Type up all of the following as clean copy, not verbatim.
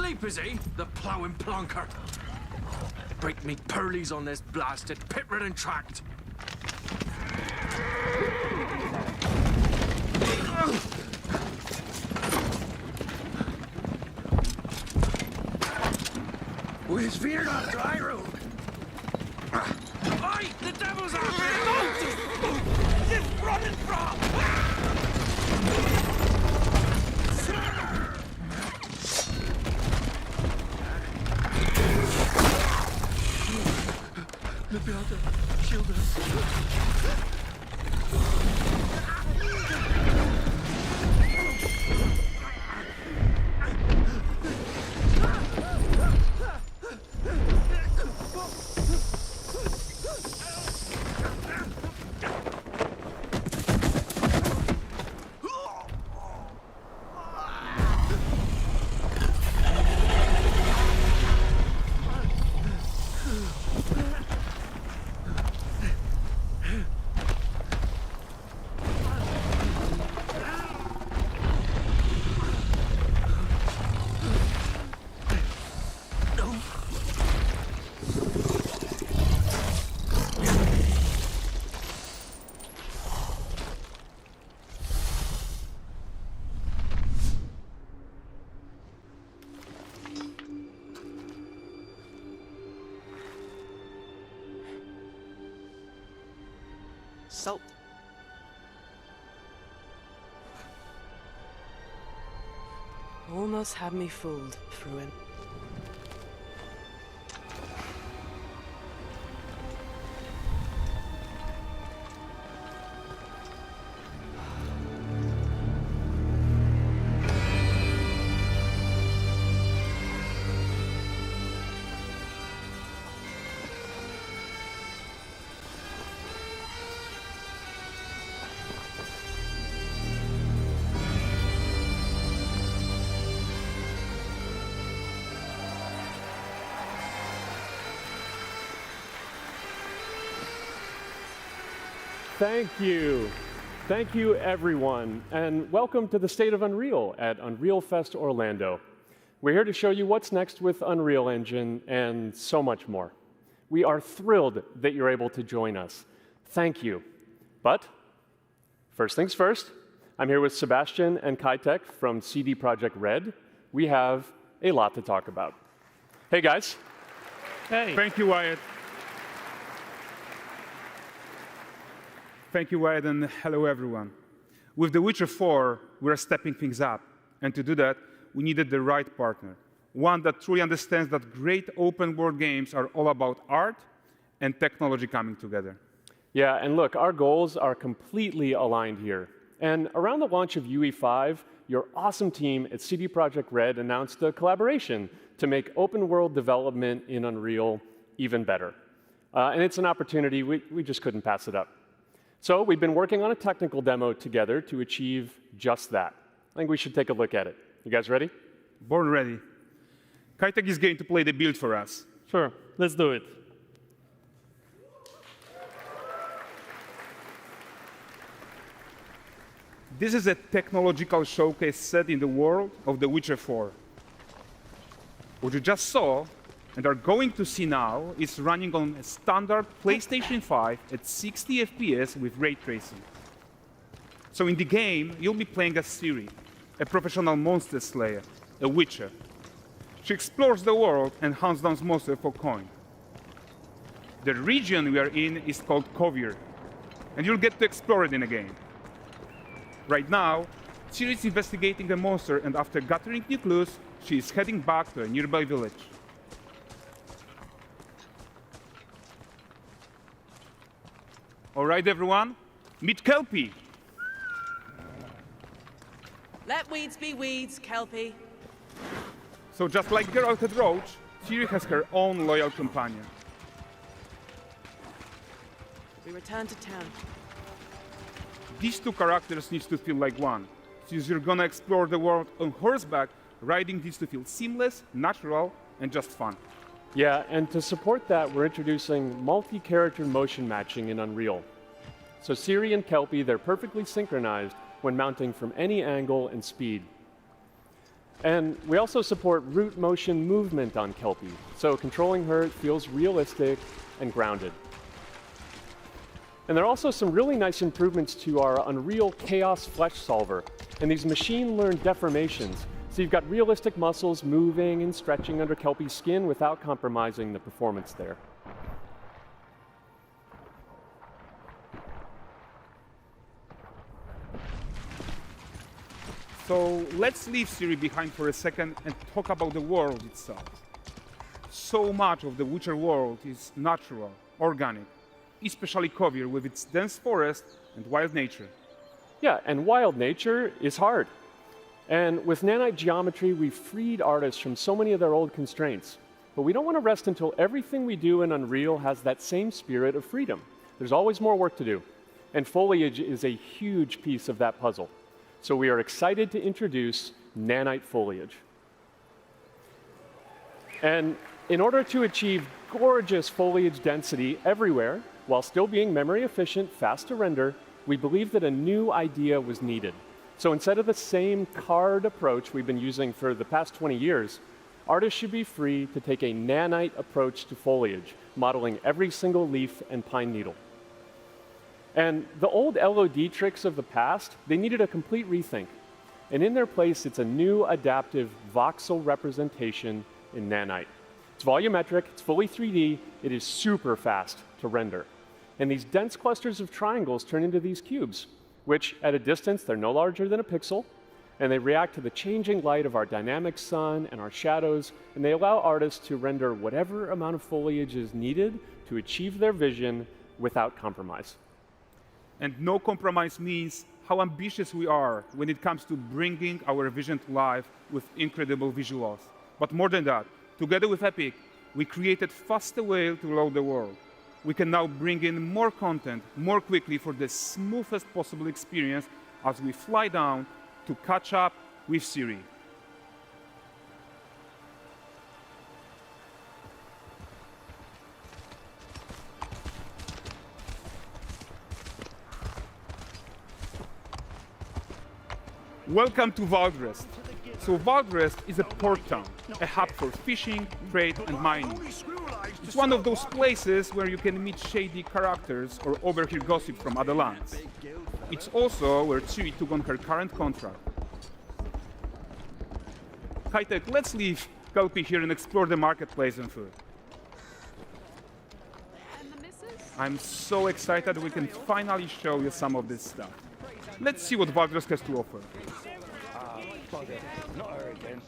asleep, is he? The ploughing plonker. Break me pearlies on this blasted pit-ridden tract. Where's veered off dry road? Oi! The devil's after you! It's running from! Look out there! Shield us! Salt. Almost had me fooled, Fruin. Thank you. Thank you, everyone, and welcome to the State of Unreal at Unreal Fest Orlando. We're here to show you what's next with Unreal Engine and so much more. We are thrilled that you're able to join us. Thank you. But first things first, I'm here with Sebastian and Kitek from CD Projekt Red. We have a lot to talk about. Hey, guys. Hey. Thank you, Wyatt. Thank you, Wyatt, and hello, everyone. With The Witcher 4, we're stepping things up. And to do that, we needed the right partner, one that truly understands that great open-world games are all about art and technology coming together. Yeah, and look, our goals are completely aligned here. And around the launch of UE5, your awesome team at CD Projekt Red announced a collaboration to make open-world development in Unreal even better. And it's an opportunity, we just couldn't pass it up. So we've been working on a technical demo together to achieve just that. I think we should take a look at it. You guys ready? Born ready. Kitek is going to play the build for us. Sure, let's do it. This is a technological showcase set in the world of The Witcher 4. What you just saw and are going to see now is running on a standard PlayStation 5 at 60 FPS with ray tracing. So in the game, you'll be playing as Ciri, a professional monster slayer, a witcher. She explores the world and hunts down monsters for coin. The region we are in is called Kovir, and you'll get to explore it in the game. Right now, Ciri is investigating a monster, and after gathering new clues, she is heading back to a nearby village. All right, everyone, meet Kelpie. Let weeds be weeds, Kelpie. So just like Geralt had Roach, Ciri has her own loyal companion. We return to town. These two characters need to feel like one. Since you're gonna explore the world on horseback, riding needs to feel seamless, natural, and just fun. Yeah, and to support that, we're introducing multi-character motion matching in Unreal. So Ciri and Kelpie, they're perfectly synchronized when mounting from any angle and speed. And we also support root motion movement on Kelpie, so controlling her feels realistic and grounded. And there are also some really nice improvements to our Unreal Chaos Flesh Solver and these machine-learned deformations. So you've got realistic muscles moving and stretching under Kelpie's skin without compromising the performance there. So let's leave Siri behind for a second and talk about the world itself. So much of the Witcher world is natural, organic, especially Kovir with its dense forest and wild nature. Yeah, and wild nature is hard. And with nanite geometry, we've freed artists from so many of their old constraints. But we don't want to rest until everything we do in Unreal has that same spirit of freedom. There's always more work to do. And foliage is a huge piece of that puzzle. So we are excited to introduce nanite foliage. And in order to achieve gorgeous foliage density everywhere, while still being memory efficient, fast to render, we believe that a new idea was needed. So instead of the same card approach we've been using for the past 20 years, artists should be free to take a nanite approach to foliage, modeling every single leaf and pine needle. And the old LOD tricks of the past, they needed a complete rethink. And in their place, it's a new adaptive voxel representation in nanite. It's volumetric, it's fully 3D, it is super fast to render. And these dense clusters of triangles turn into these cubes, which at a distance, they're no larger than a pixel, and they react to the changing light of our dynamic sun and our shadows, and they allow artists to render whatever amount of foliage is needed to achieve their vision without compromise. And no compromise means how ambitious we are when it comes to bringing our vision to life with incredible visuals. But more than that, together with Epic, we created faster way to load the world. We can now bring in more content more quickly for the smoothest possible experience as we fly down to catch up with Siri. Welcome to Valdrest. So Valdrest is a port town, a hub for fishing, trade, and mining. It's one of those places where you can meet shady characters or overhear gossip from other lands. It's also where Ciri took on her current contract. High-tech, let's leave Kelpie here and explore the marketplace and food. I'm so excited we can finally show you some of this stuff. Let's see what Valdrest has to offer. Not her again.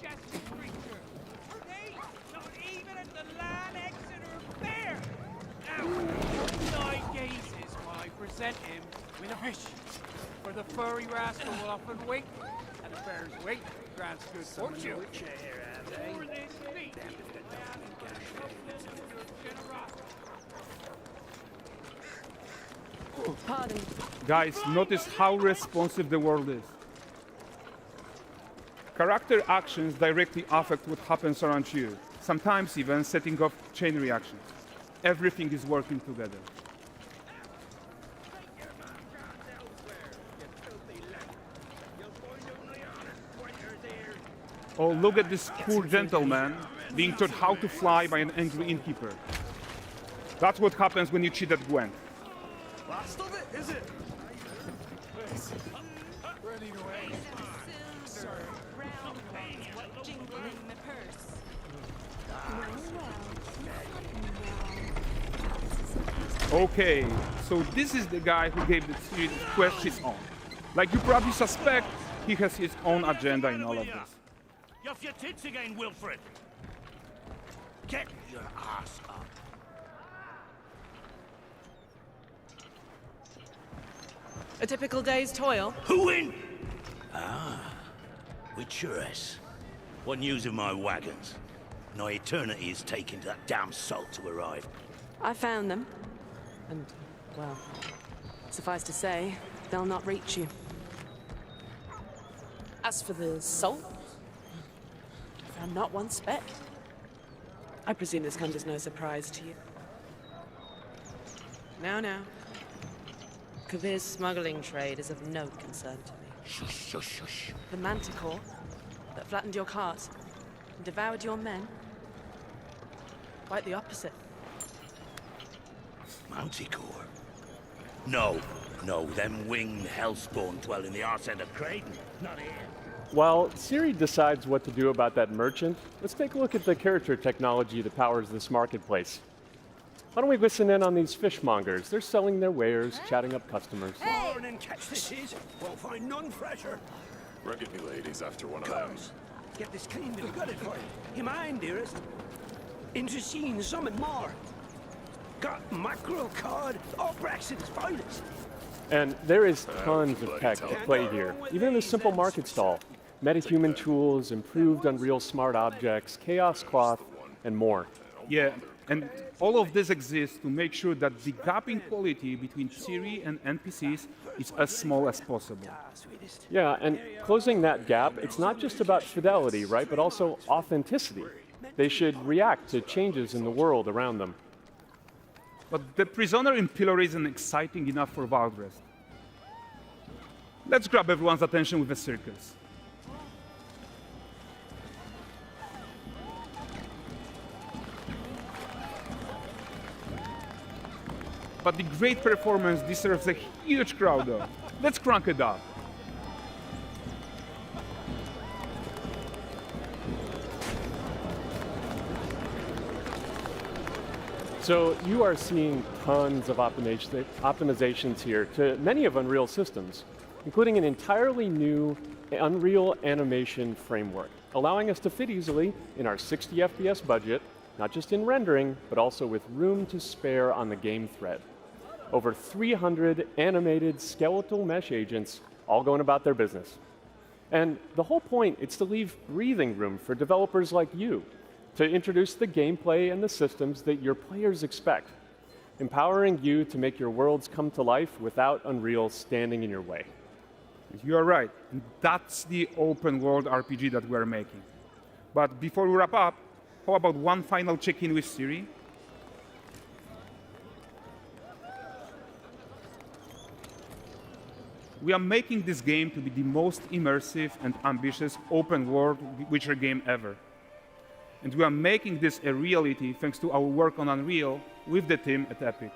Present him with a fish. For the furry rascal will often wait, and the bear's weight grants good fortune. Pardon. Guys, notice how responsive the world is. Character actions directly affect what happens around you, sometimes even setting off chain reactions. Everything is working together. Oh, look at this poor gentleman being taught how to fly by an angry innkeeper. That's what happens when you cheat at Gwent. Last of it, is it? Okay, so this is the guy who gave the series quest his own. Like you probably suspect, he has his own agenda in all of this. You're off your tits again, Wilfred. Get your ass up. A typical day's toil. Who in? Witcheress. What news of my wagons? No eternity is taking that damn salt to arrive. I found them. And, well, suffice to say, they'll not reach you. As for the salt, I found not one speck. I presume this comes as no surprise to you. Now. Kavir's smuggling trade is of no concern to me. Shush, shush, shush. The Manticore, that flattened your cars and devoured your men? Quite the opposite. Manticore? No, them winged hellspawn dwell in the arse end of Creighton, not here. While Siri decides what to do about that merchant, let's take a look at the character technology that powers this marketplace. Why don't we listen in on these fishmongers? They're selling their wares, chatting up customers. Morning, catch fishes. Won't find none fresher. Rugged me ladies after one of them. Get this cleaned and gutted for you. You mind, dearest? Interesting, something more. Got mackerel, cod, all Braxton's finest. And there is tons of tech at play here, even in this simple market stall. Metahuman tools, improved Unreal smart objects, chaos cloth, and more. Yeah, and all of this exists to make sure that the gap in quality between Siri and NPCs is as small as possible. Yeah, and closing that gap, it's not just about fidelity, right, but also authenticity. They should react to changes in the world around them. But the prisoner in Pillory isn't exciting enough for Valdrest. Let's grab everyone's attention with a circus. But the great performance deserves a huge crowd, though. Let's crank it up. So you are seeing tons of optimizations here to many of Unreal's systems, including an entirely new Unreal animation framework, allowing us to fit easily in our 60 FPS budget, not just in rendering, but also with room to spare on the game thread. Over 300 animated skeletal mesh agents all going about their business. And the whole point is to leave breathing room for developers like you to introduce the gameplay and the systems that your players expect, empowering you to make your worlds come to life without Unreal standing in your way. You are right. That's the open world RPG that we're making. But before we wrap up, how about one final check-in with Siri? We are making this game to be the most immersive and ambitious open world Witcher game ever. And we are making this a reality thanks to our work on Unreal with the team at Epic.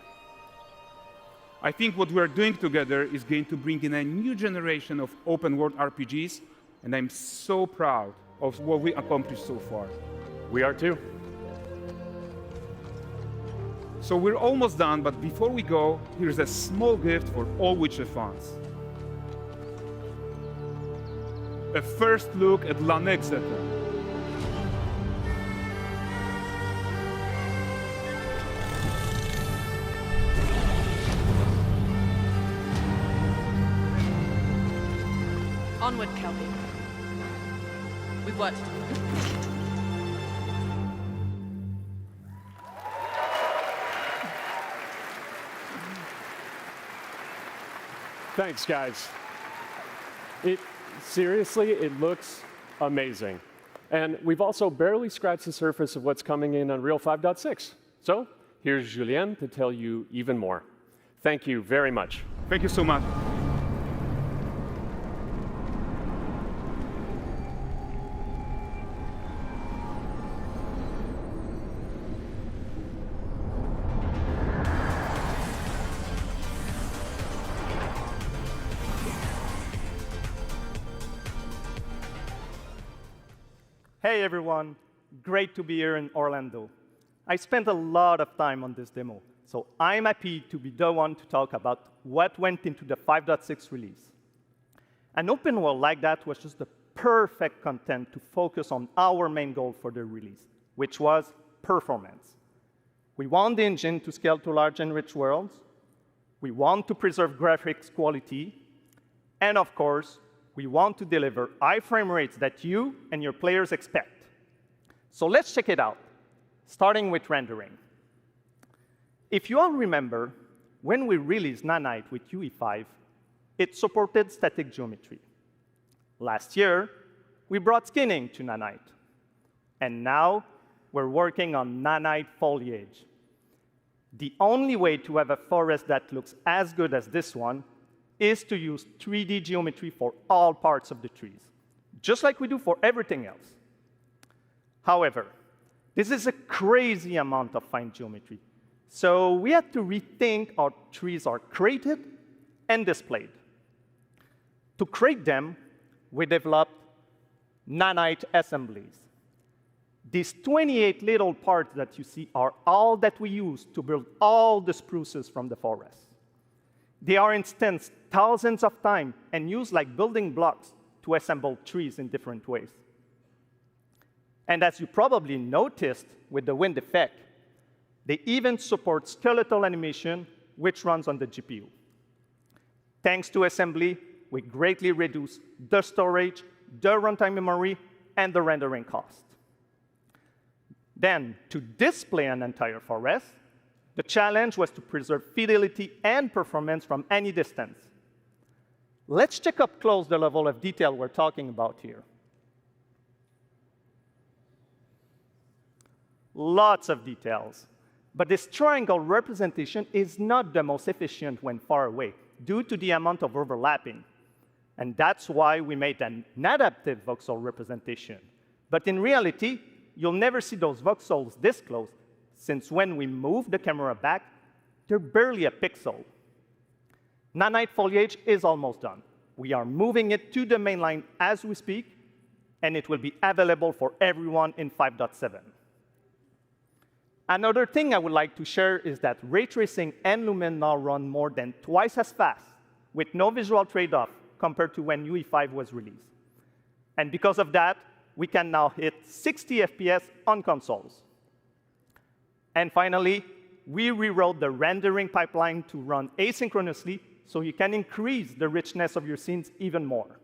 I think what we are doing together is going to bring in a new generation of open world RPGs, and I'm so proud of what we accomplished so far. We are too. So we're almost done, but before we go, here's a small gift for all Witcher fans. A first look at Lanexeter. Onward, Keighley. We've worked. Thanks, guys. Seriously, it looks amazing. And we've also barely scratched the surface of what's coming in Unreal 5.6. So here's Julien to tell you even more. Thank you very much. Thank you so much. Hey everyone, great to be here in Orlando. I spent a lot of time on this demo, so I'm happy to be the one to talk about what went into the 5.6 release. An open world like that was just the perfect content to focus on our main goal for the release, which was performance. We want the engine to scale to large and rich worlds. We want to preserve graphics quality. And of course, we want to deliver high frame rates that you and your players expect. So let's check it out, starting with rendering. If you all remember, when we released Nanite with UE5, it supported static geometry. Last year, we brought skinning to Nanite. And now, we're working on Nanite foliage. The only way to have a forest that looks as good as this one is to use 3D geometry for all parts of the trees, just like we do for everything else. However, this is a crazy amount of fine geometry. So we had to rethink how trees are created and displayed. To create them, we developed nanite assemblies. These 28 little parts that you see are all that we use to build all the spruces from the forest. They are instanced thousands of times and used like building blocks to assemble trees in different ways. And as you probably noticed with the wind effect, they even support skeletal animation, which runs on the GPU. Thanks to assembly, we greatly reduce the storage, the runtime memory, and the rendering cost. Then, to display an entire forest, the challenge was to preserve fidelity and performance from any distance. Let's check up close the level of detail we're talking about here. Lots of details. But this triangle representation is not the most efficient when far away, due to the amount of overlapping. And that's why we made an adaptive voxel representation. But in reality, you'll never see those voxels this close, since when we move the camera back, they're barely a pixel. Nanite foliage is almost done. We are moving it to the main line as we speak, and it will be available for everyone in 5.7. Another thing I would like to share is that ray tracing and Lumen now run more than twice as fast, with no visual trade-off compared to when UE5 was released. And because of that, we can now hit 60 FPS on consoles. And finally, we rewrote the rendering pipeline to run asynchronously so you can increase the richness of your scenes even more.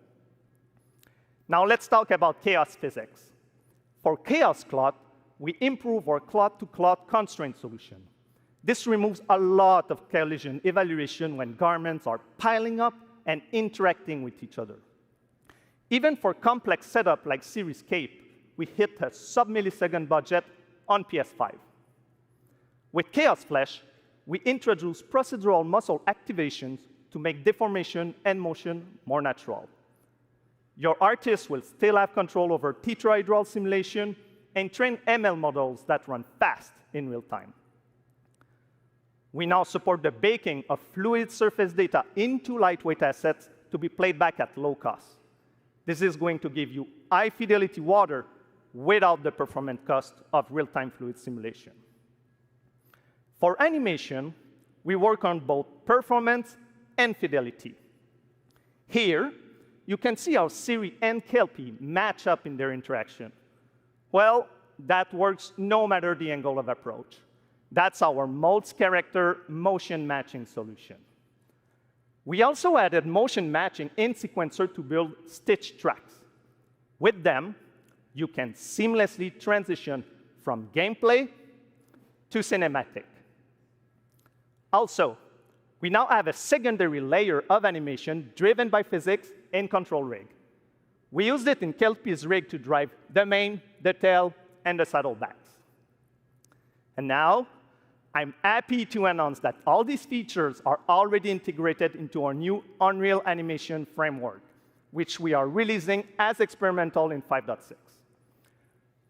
Now let's talk about chaos physics. For chaos cloth, we improve our cloth-to-cloth constraint solution. This removes a lot of collision evaluation when garments are piling up and interacting with each other. Even for complex setup like Series Cape, we hit a sub-millisecond budget on PS5. With Chaos Flesh, we introduce procedural muscle activations to make deformation and motion more natural. Your artist will still have control over tetrahedral simulation and train ML models that run fast in real time. We now support the baking of fluid surface data into lightweight assets to be played back at low cost. This is going to give you high-fidelity water without the performance cost of real-time fluid simulation. For animation, we work on both performance and fidelity. Here, you can see how Siri and Kelpie match up in their interaction. Well, that works no matter the angle of approach. That's our Molds character motion matching solution. We also added motion matching in Sequencer to build stitch tracks. With them, you can seamlessly transition from gameplay to cinematic. Also, we now have a secondary layer of animation driven by physics in Control Rig. We used it in Kelpie's rig to drive the mane, the tail, and the saddlebags. And now, I'm happy to announce that all these features are already integrated into our new Unreal Animation framework, which we are releasing as experimental in 5.6.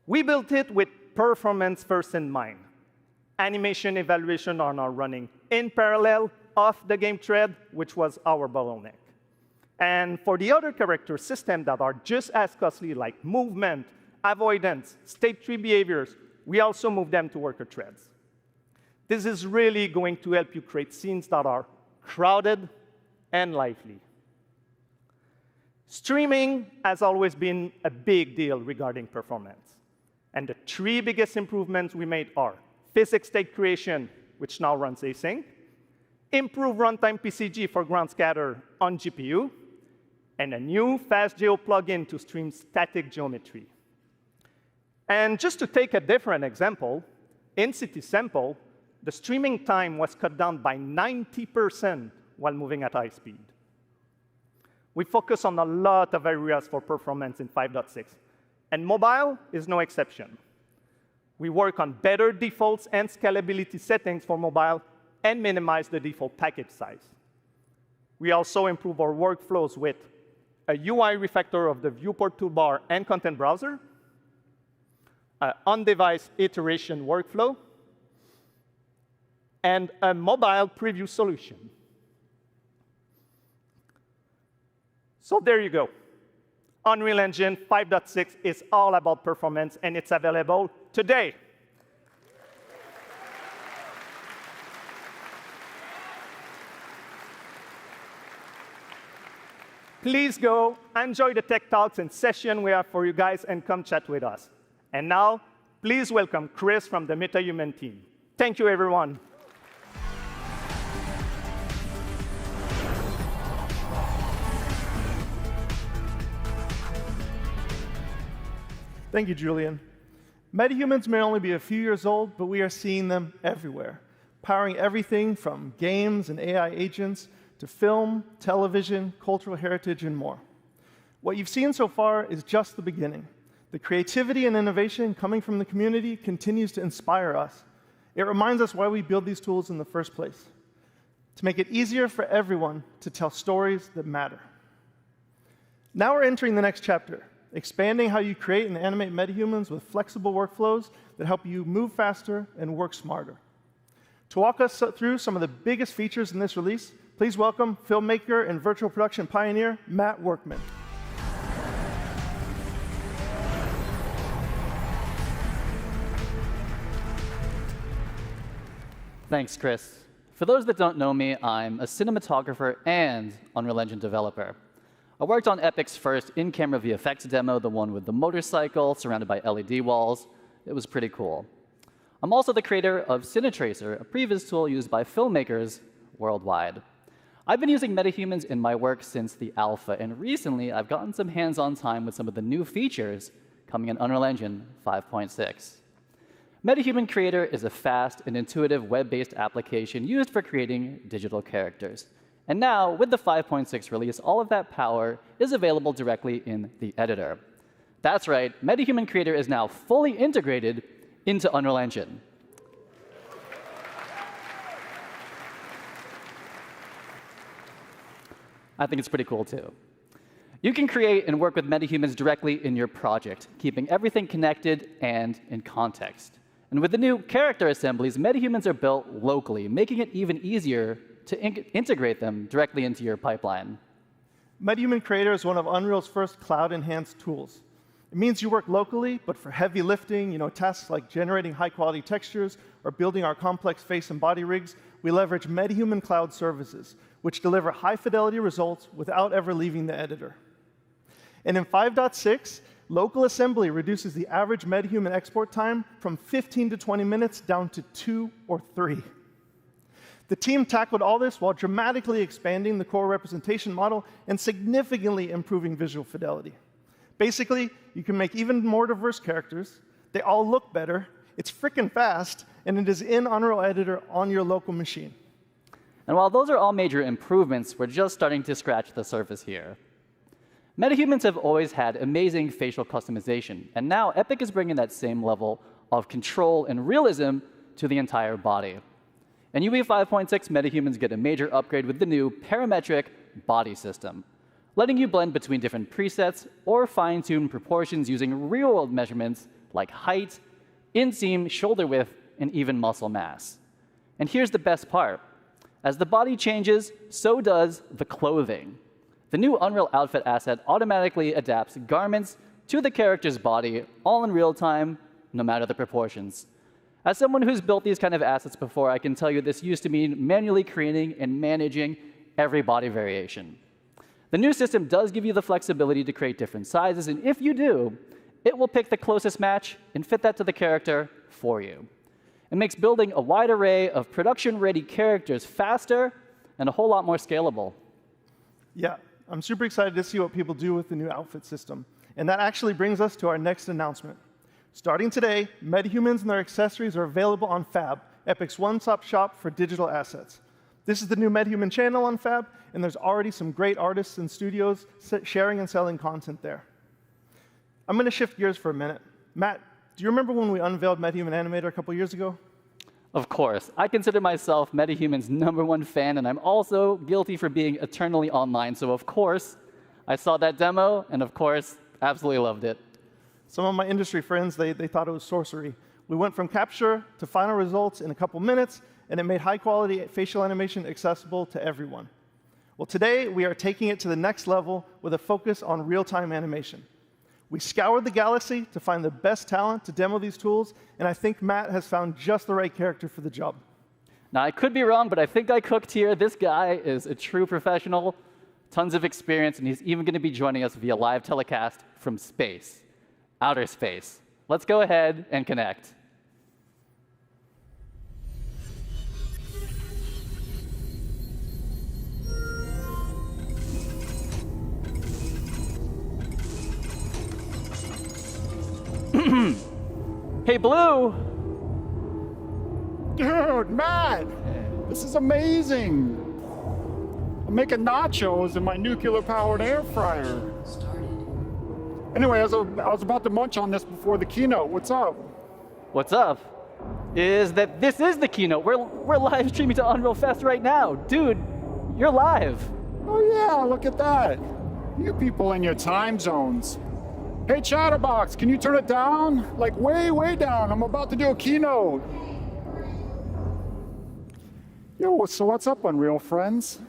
We built it with performance first in mind. Animation evaluation are now running in parallel off the game thread, which was our bottleneck. And for the other character systems that are just as costly, like movement, avoidance, state tree behaviors, we also move them to worker threads. This is really going to help you create scenes that are crowded and lively. Streaming has always been a big deal regarding performance. And the three biggest improvements we made are physics state creation, which now runs async, improve runtime PCG for ground scatter on GPU, and a new FastGeo plugin to stream static geometry. And just to take a different example, in City Sample, the streaming time was cut down by 90% while moving at high speed. We focus on a lot of areas for performance in 5.6, and mobile is no exception. We work on better defaults and scalability settings for mobile and minimize the default package size. We also improve our workflows with a UI refactor of the viewport toolbar and content browser, an on-device iteration workflow, and a mobile preview solution. So there you go. Unreal Engine 5.6 is all about performance, and it's available today. Please go enjoy the tech talks and session we have for you guys and come chat with us. And now, please welcome Chris from the Metahuman team. Thank you, everyone. Thank you, Julian. Metahumans may only be a few years old, but we are seeing them everywhere, powering everything from games and AI agents to film, television, cultural heritage, and more. What you've seen so far is just the beginning. The creativity and innovation coming from the community continues to inspire us. It reminds us why we build these tools in the first place, to make it easier for everyone to tell stories that matter. Now we're entering the next chapter, expanding how you create and animate metahumans with flexible workflows that help you move faster and work smarter. To walk us through some of the biggest features in this release, please welcome filmmaker and virtual production pioneer, Matt Workman. Thanks, Chris. For those that don't know me, I'm a cinematographer and Unreal Engine developer. I worked on Epic's first in-camera VFX demo, the one with the motorcycle surrounded by LED walls. It was pretty cool. I'm also the creator of CineTracer, a previous tool used by filmmakers worldwide. I've been using metahumans in my work since the alpha, and recently I've gotten some hands-on time with some of the new features coming in Unreal Engine 5.6. Metahuman Creator is a fast and intuitive web-based application used for creating digital characters. And now, with the 5.6 release, all of that power is available directly in the editor. That's right, Metahuman Creator is now fully integrated into Unreal Engine. I think it's pretty cool, too. You can create and work with metahumans directly in your project, keeping everything connected and in context. And with the new character assemblies, metahumans are built locally, making it even easier to integrate them directly into your pipeline. Metahuman Creator is one of Unreal's first cloud-enhanced tools. It means you work locally, but for heavy lifting, tasks like generating high-quality textures or building our complex face and body rigs, we leverage Metahuman Cloud services, which deliver high-fidelity results without ever leaving the editor. And in 5.6, local assembly reduces the average Metahuman export time from 15 to 20 minutes down to 2 or 3. The team tackled all this while dramatically expanding the core representation model and significantly improving visual fidelity. Basically, you can make even more diverse characters, they all look better, it's frickin' fast, and it is in Unreal Editor on your local machine. And while those are all major improvements, we're just starting to scratch the surface here. Metahumans have always had amazing facial customization, and now Epic is bringing that same level of control and realism to the entire body. In UE 5.6, metahumans get a major upgrade with the new parametric body system, letting you blend between different presets or fine-tune proportions using real-world measurements like height, inseam, shoulder width, and even muscle mass. And here's the best part. As the body changes, so does the clothing. The new Unreal Outfit asset automatically adapts garments to the character's body, all in real time, no matter the proportions. As someone who's built these kind of assets before, I can tell you this used to mean manually creating and managing every body variation. The new system does give you the flexibility to create different sizes, and if you do, it will pick the closest match and fit that to the character for you. It makes building a wide array of production-ready characters faster and a whole lot more scalable. Yeah, I'm super excited to see what people do with the new outfit system. And that actually brings us to our next announcement. Starting today, metahumans and their accessories are available on Fab, Epic's one-stop shop for digital assets. This is the new Metahuman channel on Fab, and there's already some great artists and studios sharing and selling content there. I'm going to shift gears for a minute. Matt, do you remember when we unveiled Metahuman Animator a couple years ago? Of course. I consider myself Metahuman's #1 fan, and I'm also guilty for being eternally online, so of course, I saw that demo, and of course, absolutely loved it. Some of my industry friends, they thought it was sorcery. We went from capture to final results in a couple minutes, and it made high-quality facial animation accessible to everyone. Well, today, we are taking it to the next level with a focus on real-time animation. We scoured the galaxy to find the best talent to demo these tools, and I think Matt has found just the right character for the job. Now, I could be wrong, but I think I cooked here. This guy is a true professional, tons of experience, and he's even going to be joining us via live telecast from space, outer space. Let's go ahead and connect. Hey, Blue! Dude, Matt! This is amazing! I'm making nachos in my nuclear-powered air fryer. Anyway, I was about to munch on this before the keynote. What's up? What's up is that this is the keynote. We're live streaming to Unreal Fest right now. Dude, you're live. Oh yeah, look at that. You people in your time zones. Hey, Chatterbox, can you turn it down? Like way, way down. I'm about to do a keynote. Yo, so what's up, Unreal friends?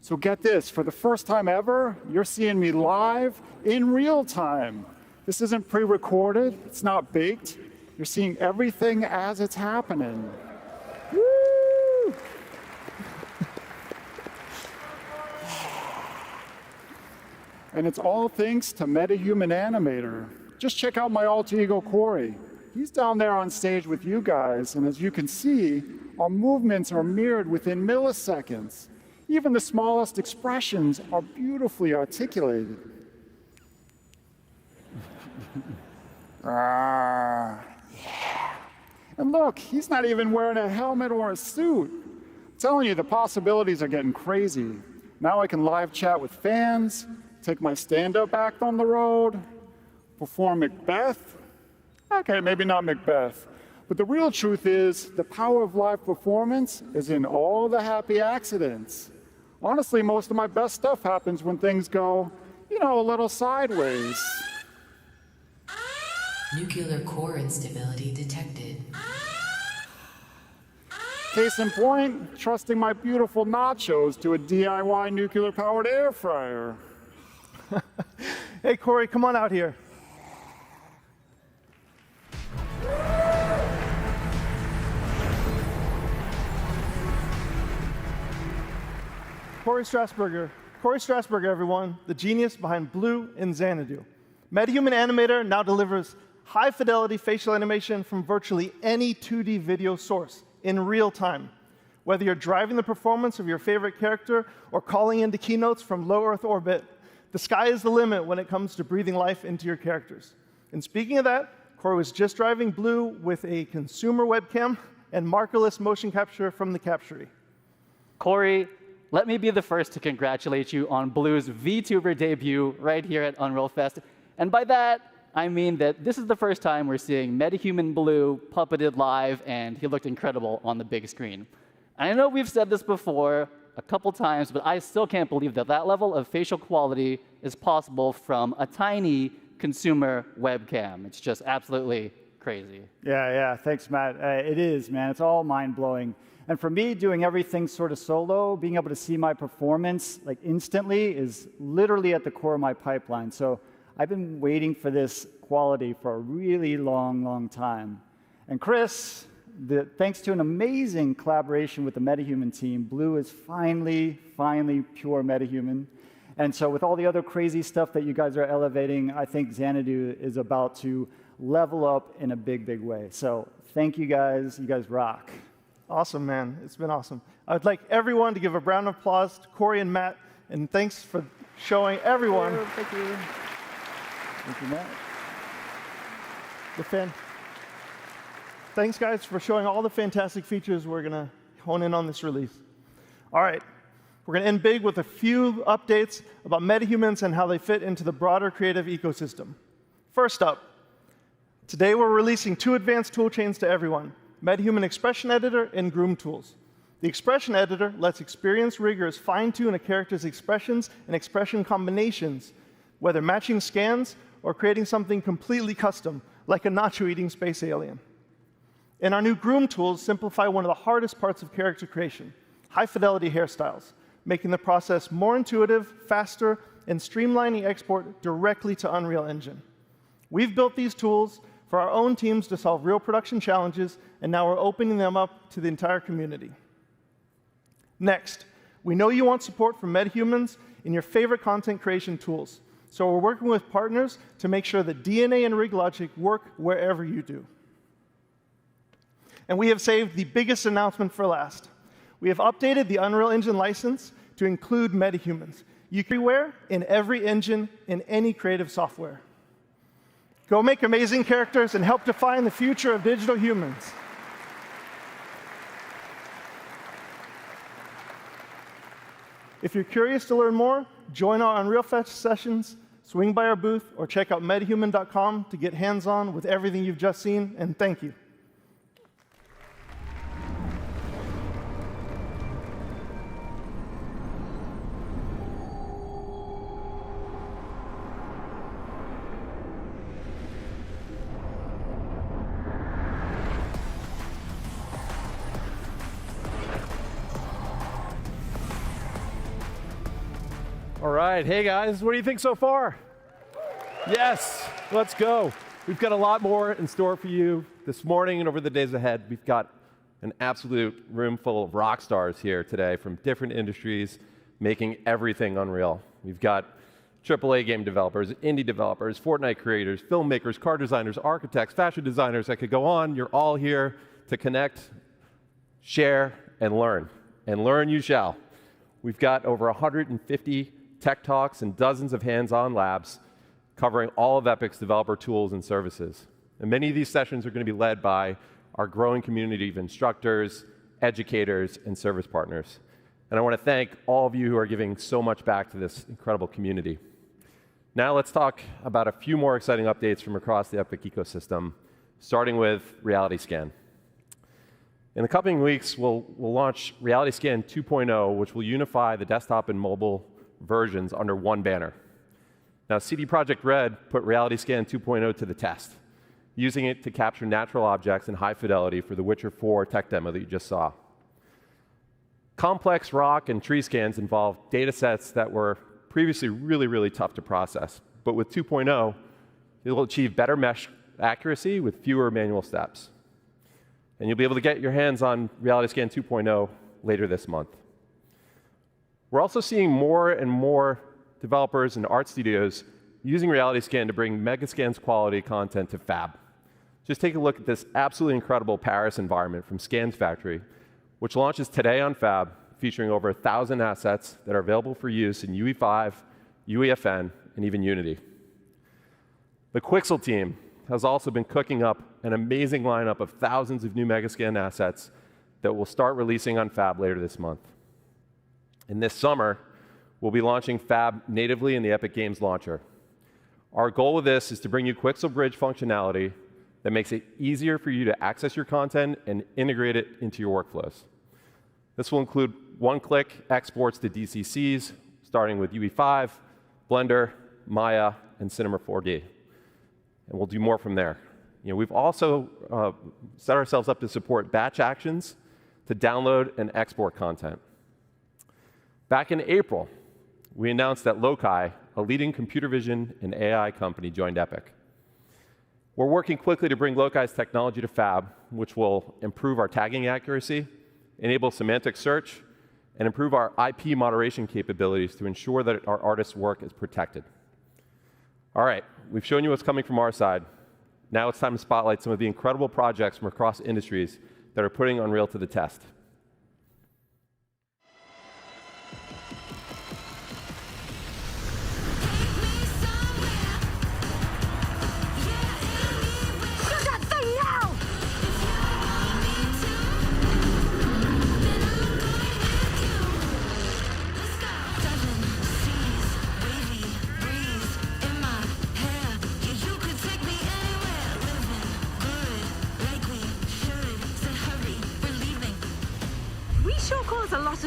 So get this, for the first time ever, you're seeing me live in real time. This isn't pre-recorded, it's not baked. You're seeing everything as it's happening. Woo! And it's all thanks to Metahuman Animator. Just check out my alter ego, Corey. He's down there on stage with you guys, and as you can see, our movements are mirrored within milliseconds. Even the smallest expressions are beautifully articulated. Yeah. And look, he's not even wearing a helmet or a suit. I'm telling you, the possibilities are getting crazy. Now I can live chat with fans, take my stand-up act on the road, perform Macbeth. Okay, maybe not Macbeth. But the real truth is, the power of live performance is in all the happy accidents. Honestly, most of my best stuff happens when things go, you know, a little sideways. Nuclear core instability detected. Case in point, trusting my beautiful nachos to a DIY nuclear-powered air fryer. Hey, Corey, come on out here. Corey Strasberger, everyone, the genius behind Blue and Xanadu. Metahuman Animator now delivers high-fidelity facial animation from virtually any 2D video source in real time. Whether you're driving the performance of your favorite character or calling into keynotes from low Earth orbit, the sky is the limit when it comes to breathing life into your characters. And speaking of that, Corey was just driving Blue with a consumer webcam and markerless motion capture from the Captury. Corey, let me be the first to congratulate you on Blue's VTuber debut right here at Unreal Fest. And by that, I mean that this is the first time we're seeing Metahuman Blue puppeted live, and he looked incredible on the big screen. And I know we've said this before a couple times, but I still can't believe that that level of facial quality is possible from a tiny consumer webcam. It's just absolutely crazy. Yeah, thanks, Matt. It is, man. It's all mind-blowing. And for me, doing everything sort of solo, being able to see my performance like instantly is literally at the core of my pipeline. So I've been waiting for this quality for a really long, long time. And Chris, thanks to an amazing collaboration with the Metahuman team, Blue is finally pure Metahuman. And so with all the other crazy stuff that you guys are elevating, I think Xanadu is about to level up in a big, big way. So thank you guys. You guys rock. Awesome, man. It's been awesome. I'd like everyone to give a round of applause to Corey and Matt, and thanks for showing everyone. Thank you. Thank you, Matt. Thanks, guys, for showing all the fantastic features we're going to hone in on this release. All right. We're going to end big with a few updates about metahumans and how they fit into the broader creative ecosystem. First up, today we're releasing 2 advanced toolchains to everyone, Metahuman Expression Editor and Groom Tools. The Expression Editor lets experienced riggers fine-tune a character's expressions and expression combinations whether matching scans or creating something completely custom, like a nacho-eating space alien. And our new Groom tools simplify one of the hardest parts of character creation, high-fidelity hairstyles, making the process more intuitive, faster, and streamlining export directly to Unreal Engine. We've built these tools for our own teams to solve real production challenges, and now we're opening them up to the entire community. Next, we know you want support from Metahumans in your favorite content creation tools, so we're working with partners to make sure that DNA and rig logic work wherever you do. And we have saved the biggest announcement for last. We have updated the Unreal Engine license to include Metahumans. You can everywhere, in every engine, in any creative software. Go make amazing characters and help define the future of digital humans. If you're curious to learn more, join our Unreal Fest sessions, swing by our booth, or check out metahuman.com to get hands-on with everything you've just seen, and thank you. All right, hey guys, what do you think so far? Yes, let's go. We've got a lot more in store for you this morning and over the days ahead. We've got an absolute room full of rock stars here today from different industries making everything Unreal. We've got AAA game developers, indie developers, Fortnite creators, filmmakers, car designers, architects, fashion designers. I could go on. You're all here to connect, share, and learn. And learn you shall. We've got over 150 tech talks and dozens of hands-on labs covering all of Epic's developer tools and services. And many of these sessions are going to be led by our growing community of instructors, educators, and service partners. And I want to thank all of you who are giving so much back to this incredible community. Now let's talk about a few more exciting updates from across the Epic ecosystem, starting with Reality Scan. In the coming weeks, we'll launch Reality Scan 2.0, which will unify the desktop and mobile versions under one banner. Now, CD Projekt Red put Reality Scan 2.0 to the test, using it to capture natural objects in high fidelity for the Witcher 4 tech demo that you just saw. Complex rock and tree scans involve data sets that were previously really tough to process. But with 2.0, it'll achieve better mesh accuracy with fewer manual steps. And you'll be able to get your hands on Reality Scan 2.0 later this month. We're also seeing more and more developers and art studios using Reality Scan to bring Megascan's quality content to Fab. Just take a look at this absolutely incredible Paris environment from Scans Factory, which launches today on Fab, featuring over 1,000 assets that are available for use in UE5, UEFN, and even Unity. The Quixel team has also been cooking up an amazing lineup of thousands of new Megascan assets that will start releasing on Fab later this month. And this summer, we'll be launching Fab natively in the Epic Games Launcher. Our goal with this is to bring you Quixel Bridge functionality that makes it easier for you to access your content and integrate it into your workflows. This will include one-click exports to DCCs, starting with UE5, Blender, Maya, and Cinema 4D. And we'll do more from there. We've also set ourselves up to support batch actions to download and export content. Back in April, we announced that Loci, a leading computer vision and AI company, joined Epic. We're working quickly to bring Loci's technology to Fab, which will improve our tagging accuracy, enable semantic search, and improve our IP moderation capabilities to ensure that our artists' work is protected. All right, we've shown you what's coming from our side. Now it's time to spotlight some of the incredible projects from across industries that are putting Unreal to the test.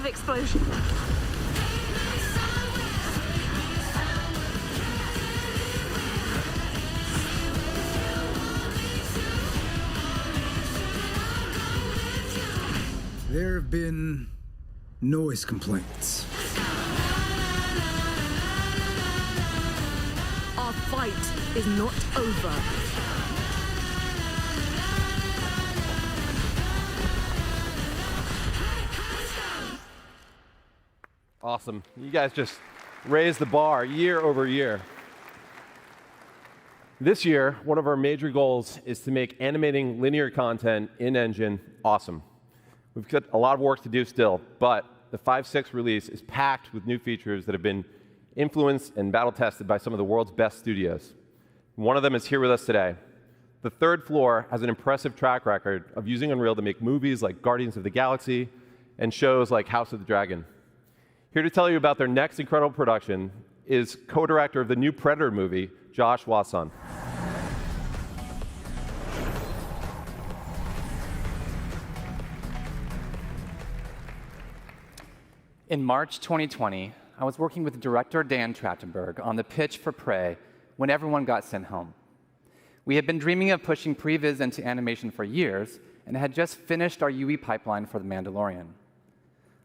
Explosion. There have been noise complaints. Our fight is not over. Awesome. You guys just raised the bar year over year. This year, one of our major goals is to make animating linear content in Engine awesome. We've got a lot of work to do still, but the 5.6 release is packed with new features that have been influenced and battle tested by some of the world's best studios. One of them is here with us today. The Third Floor has an impressive track record of using Unreal to make movies like Guardians of the Galaxy and shows like House of the Dragon. Here to tell you about their next incredible production is co-director of the new Predator movie, Josh Wasson. In March 2020, I was working with director Dan Trachtenberg on the pitch for Prey when everyone got sent home. We had been dreaming of pushing previs into animation for years and had just finished our UE pipeline for The Mandalorian.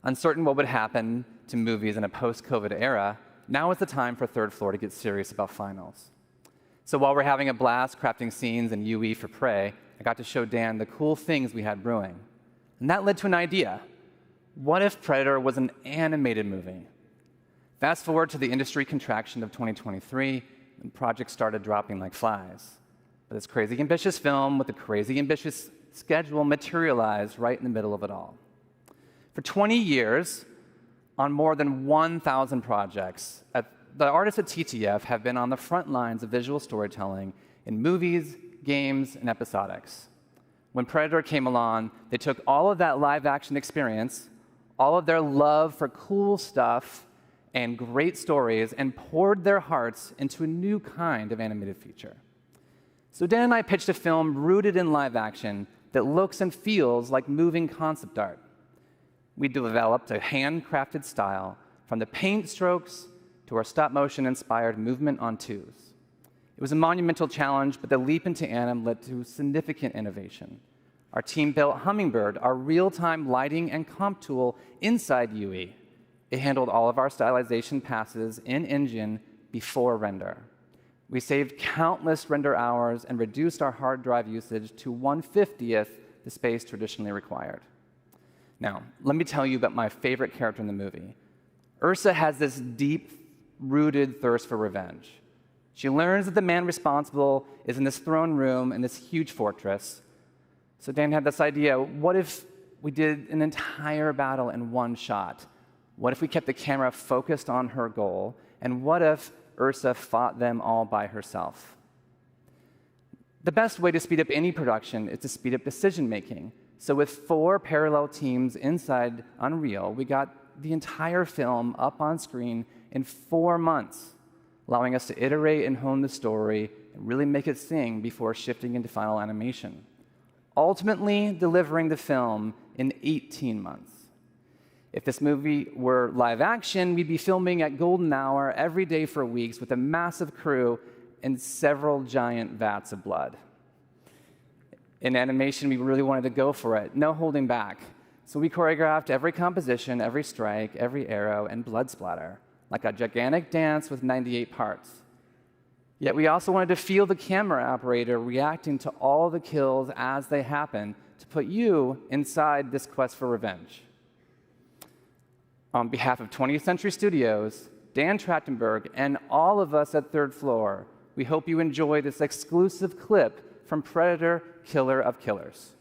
Uncertain what would happen to movies in a post-COVID era, now is the time for Third Floor to get serious about finals. So while we're having a blast crafting scenes in UE for Prey, I got to show Dan the cool things we had brewing. And that led to an idea. What if Predator was an animated movie? Fast forward to the industry contraction of 2023, and projects started dropping like flies. But this crazy ambitious film with a crazy ambitious schedule materialized right in the middle of it all. For 20 years, on more than 1,000 projects, the artists at TTF have been on the front lines of visual storytelling in movies, games, and episodics. When Predator came along, they took all of that live-action experience, all of their love for cool stuff and great stories, and poured their hearts into a new kind of animated feature. So Dan and I pitched a film rooted in live action that looks and feels like moving concept art. We developed a handcrafted style from the paint strokes to our stop-motion-inspired movement on twos. It was a monumental challenge, but the leap into anim led to significant innovation. Our team built Hummingbird, our real-time lighting and comp tool inside UE. It handled all of our stylization passes in Engine before render. We saved countless render hours and reduced our hard drive usage to 1/50th the space traditionally required. Now, let me tell you about my favorite character in the movie. Ursa has this deep-rooted thirst for revenge. She learns that the man responsible is in this throne room in this huge fortress. So Dan had this idea, what if we did an entire battle in one shot? What if we kept the camera focused on her goal? And what if Ursa fought them all by herself? The best way to speed up any production is to speed up decision-making. So with 4 parallel teams inside Unreal, we got the entire film up on screen in 4 months, allowing us to iterate and hone the story and really make it sing before shifting into final animation, ultimately delivering the film in 18 months. If this movie were live action, we'd be filming at golden hour every day for weeks with a massive crew and several giant vats of blood. In animation, we really wanted to go for it, no holding back. So we choreographed every composition, every strike, every arrow, and blood splatter, like a gigantic dance with 98 parts. Yet we also wanted to feel the camera operator reacting to all the kills as they happen to put you inside this quest for revenge. On behalf of 20th Century Studios, Dan Trachtenberg, and all of us at Third Floor, we hope you enjoy this exclusive clip from Predator, Killer of Killers.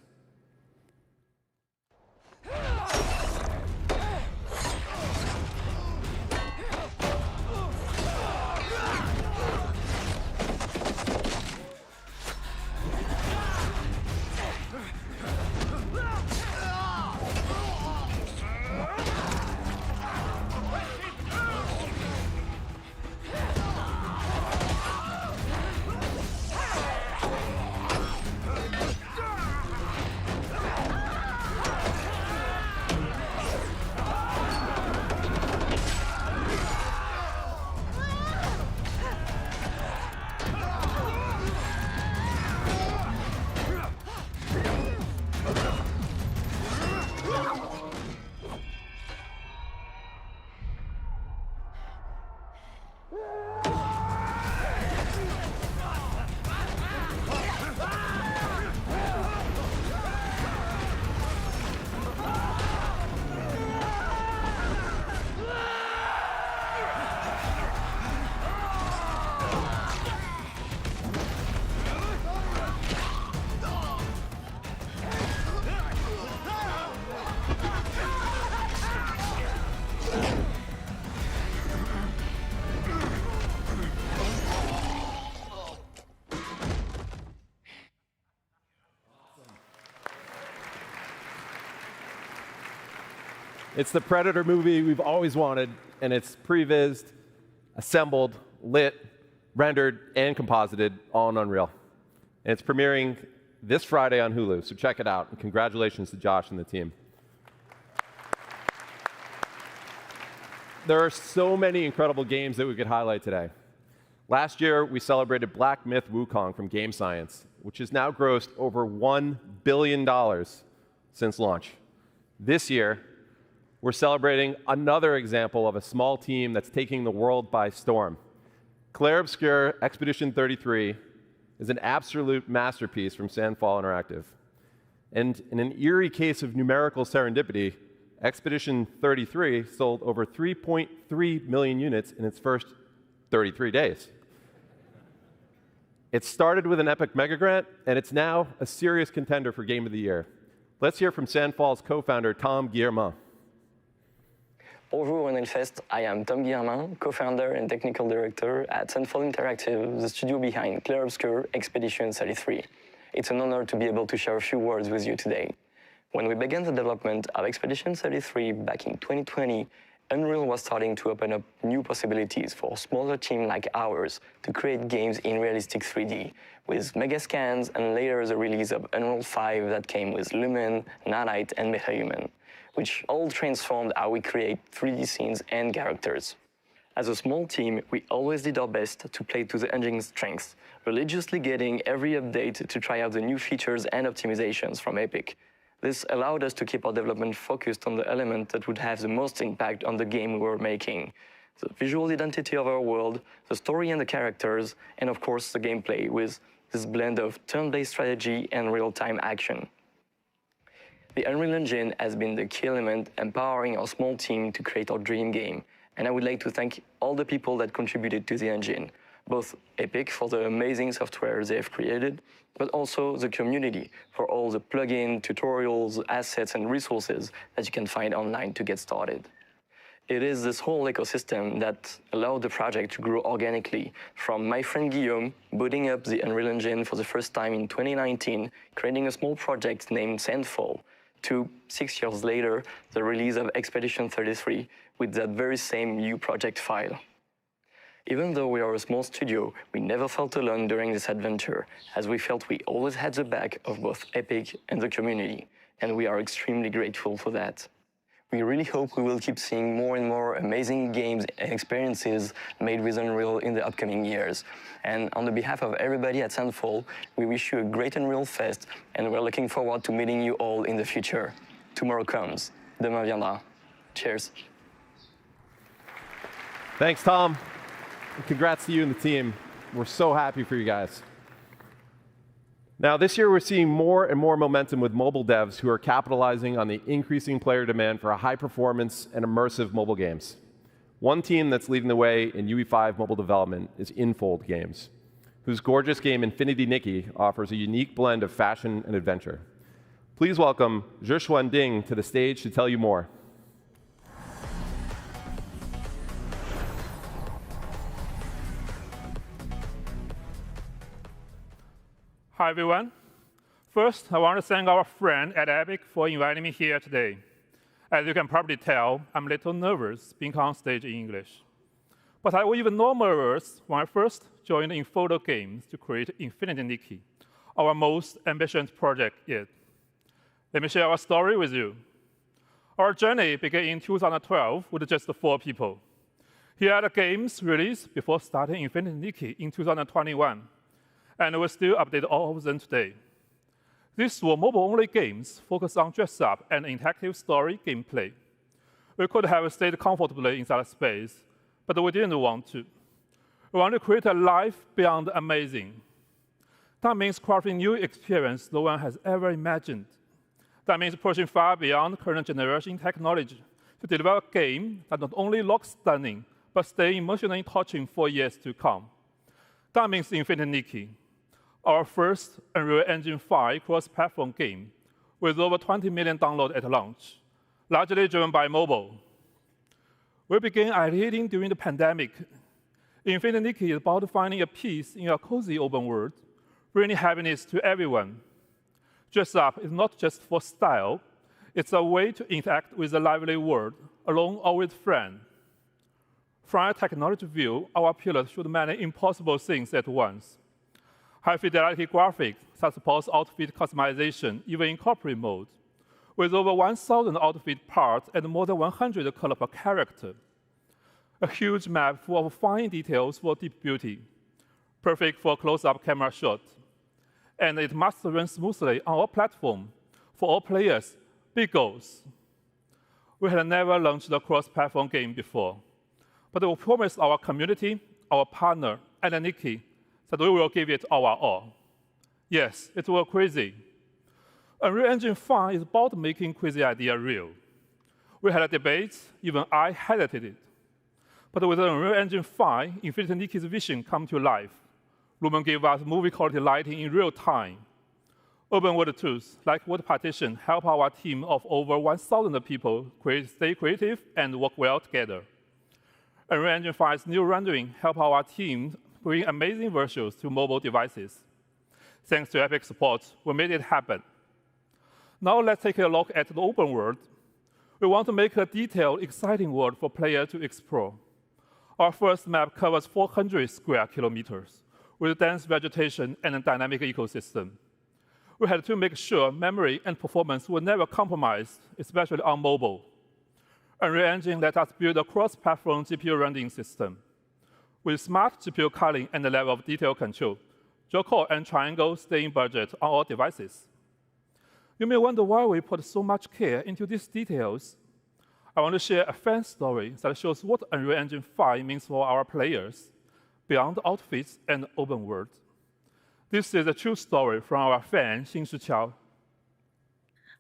It's the Predator movie we've always wanted, and it's prevised, assembled, lit, rendered, and composited all in Unreal. And it's premiering this Friday on Hulu, so check it out. And congratulations to Josh and the team. There are so many incredible games that we could highlight today. Last year, we celebrated Black Myth Wukong from Game Science, which has now grossed over $1 billion since launch. This year, we're celebrating another example of a small team that's taking the world by storm. Clair Obscur Expedition 33 is an absolute masterpiece from Sandfall Interactive. And in an eerie case of numerical serendipity, Expedition 33 sold over 3.3 million units in its first 33 days. It started with an epic mega grant, and it's now a serious contender for Game of the Year. Let's hear from Sandfall's co-founder, Tom Guillermin. Bonjour and Hellfest, I am Tom Guillermin, co-founder and technical director at Sandfall Interactive, the studio behind Clair Obscur Expedition 33. It's an honor to be able to share a few words with you today. When we began the development of Expedition 33 back in 2020, Unreal was starting to open up new possibilities for a smaller team like ours to create games in realistic 3D, with mega scans and later the release of Unreal 5 that came with Lumen, Nanite, and Metahuman, which all transformed how we create 3D scenes and characters. As a small team, we always did our best to play to the engine's strengths, religiously getting every update to try out the new features and optimizations from Epic. This allowed us to keep our development focused on the element that would have the most impact on the game we were making. The visual identity of our world, the story and the characters, and of course the gameplay with this blend of turn-based strategy and real-time action. The Unreal Engine has been the key element empowering our small team to create our dream game, and I would like to thank all the people that contributed to the engine, both Epic for the amazing software they have created, but also the community for all the plugins, tutorials, assets, and resources that you can find online to get started. It is this whole ecosystem that allowed the project to grow organically, from my friend Guillaume booting up the Unreal Engine for the first time in 2019, creating a small project named Sandfall, to 6 years later, the release of Expedition 33 with that very same new project file. Even though we are a small studio, we never felt alone during this adventure, as we felt we always had the back of both Epic and the community, and we are extremely grateful for that. We really hope we will keep seeing more and more amazing games and experiences made with Unreal in the upcoming years. And on the behalf of everybody at Sandfall, we wish you a great Unreal Fest, and we're looking forward to meeting you all in the future. Tomorrow comes. Demain viendra. Cheers. Thanks, Tom. And congrats to you and the team. We're so happy for you guys. Now, this year we're seeing more and more momentum with mobile devs who are capitalizing on the increasing player demand for high-performance and immersive mobile games. One team that's leading the way in UE5 mobile development is Infold Games, whose gorgeous game Infinity Nikki offers a unique blend of fashion and adventure. Please welcome Zhishuan Ding to the stage to tell you more. Hi, everyone. First, I want to thank our friend at Epic for inviting me here today. As you can probably tell, I'm a little nervous being on stage in English. But I was even more nervous when I first joined Infold Games to create Infinity Nikki, our most ambitious project yet. Let me share our story with you. Our journey began in 2012 with just 4 people. Here are the games released before starting Infinity Nikki in 2021. And we still update all of them today. These were mobile-only games focused on dress-up and interactive story gameplay. We could have stayed comfortably in that space, but we didn't want to. We want to create a life beyond amazing. That means crafting new experience no one has ever imagined. That means pushing far beyond current generation technology to deliver a game that not only looks stunning, but stay emotionally touching for years to come. That means Infinity Nikki, our first Unreal Engine 5 cross-platform game with over 20 million downloads at launch, largely driven by mobile. We began ideating during the pandemic. Infinity Nikki is about finding a peace in a cozy open world, bringing happiness to everyone. Dress up is not just for style, It's a way to interact with the lively world, alone or with friends. From a technology view, our pillars should many impossible things at once. High-fidelity graphics that supports outfit customization, even in corporate mode, with over 1,000 outfit parts and more than 100 colors per character. A huge map full of fine details for deep beauty, perfect for close-up camera shot. And it must run smoothly on our platform. For all players, big goals. We had never launched a cross-platform game before, but we promised our community, our partner, and Nikki that we will give it our all. Yes, it was crazy. Unreal Engine 5 is about making crazy idea real. We had a debate, even I hesitated. But with Unreal Engine 5, Infinity Nikki's vision come to life. Lumen gave us movie-quality lighting in real time. Open world tools like Word Partition help our team of over 1,000 people stay creative and work well together. Unreal Engine 5's new rendering help our team bring amazing visuals to mobile devices. Thanks to Epic support, we made it happen. Now let's take a look at the open world. We want to make a detailed, exciting world for players to explore. Our first map covers 400 square kilometers with dense vegetation and a dynamic ecosystem. We had to make sure memory and performance were never compromised, especially on mobile. Unreal Engine let us build a cross-platform GPU rendering system. With smart GPU culling and a level of detail control, dual-core and triangle stay in budget on all devices. You may wonder why we put so much care into these details. I want to share a fan story that shows what Unreal Engine 5 means for our players, beyond outfits and open world. This is a true story from our fan, Xinshi Qiao.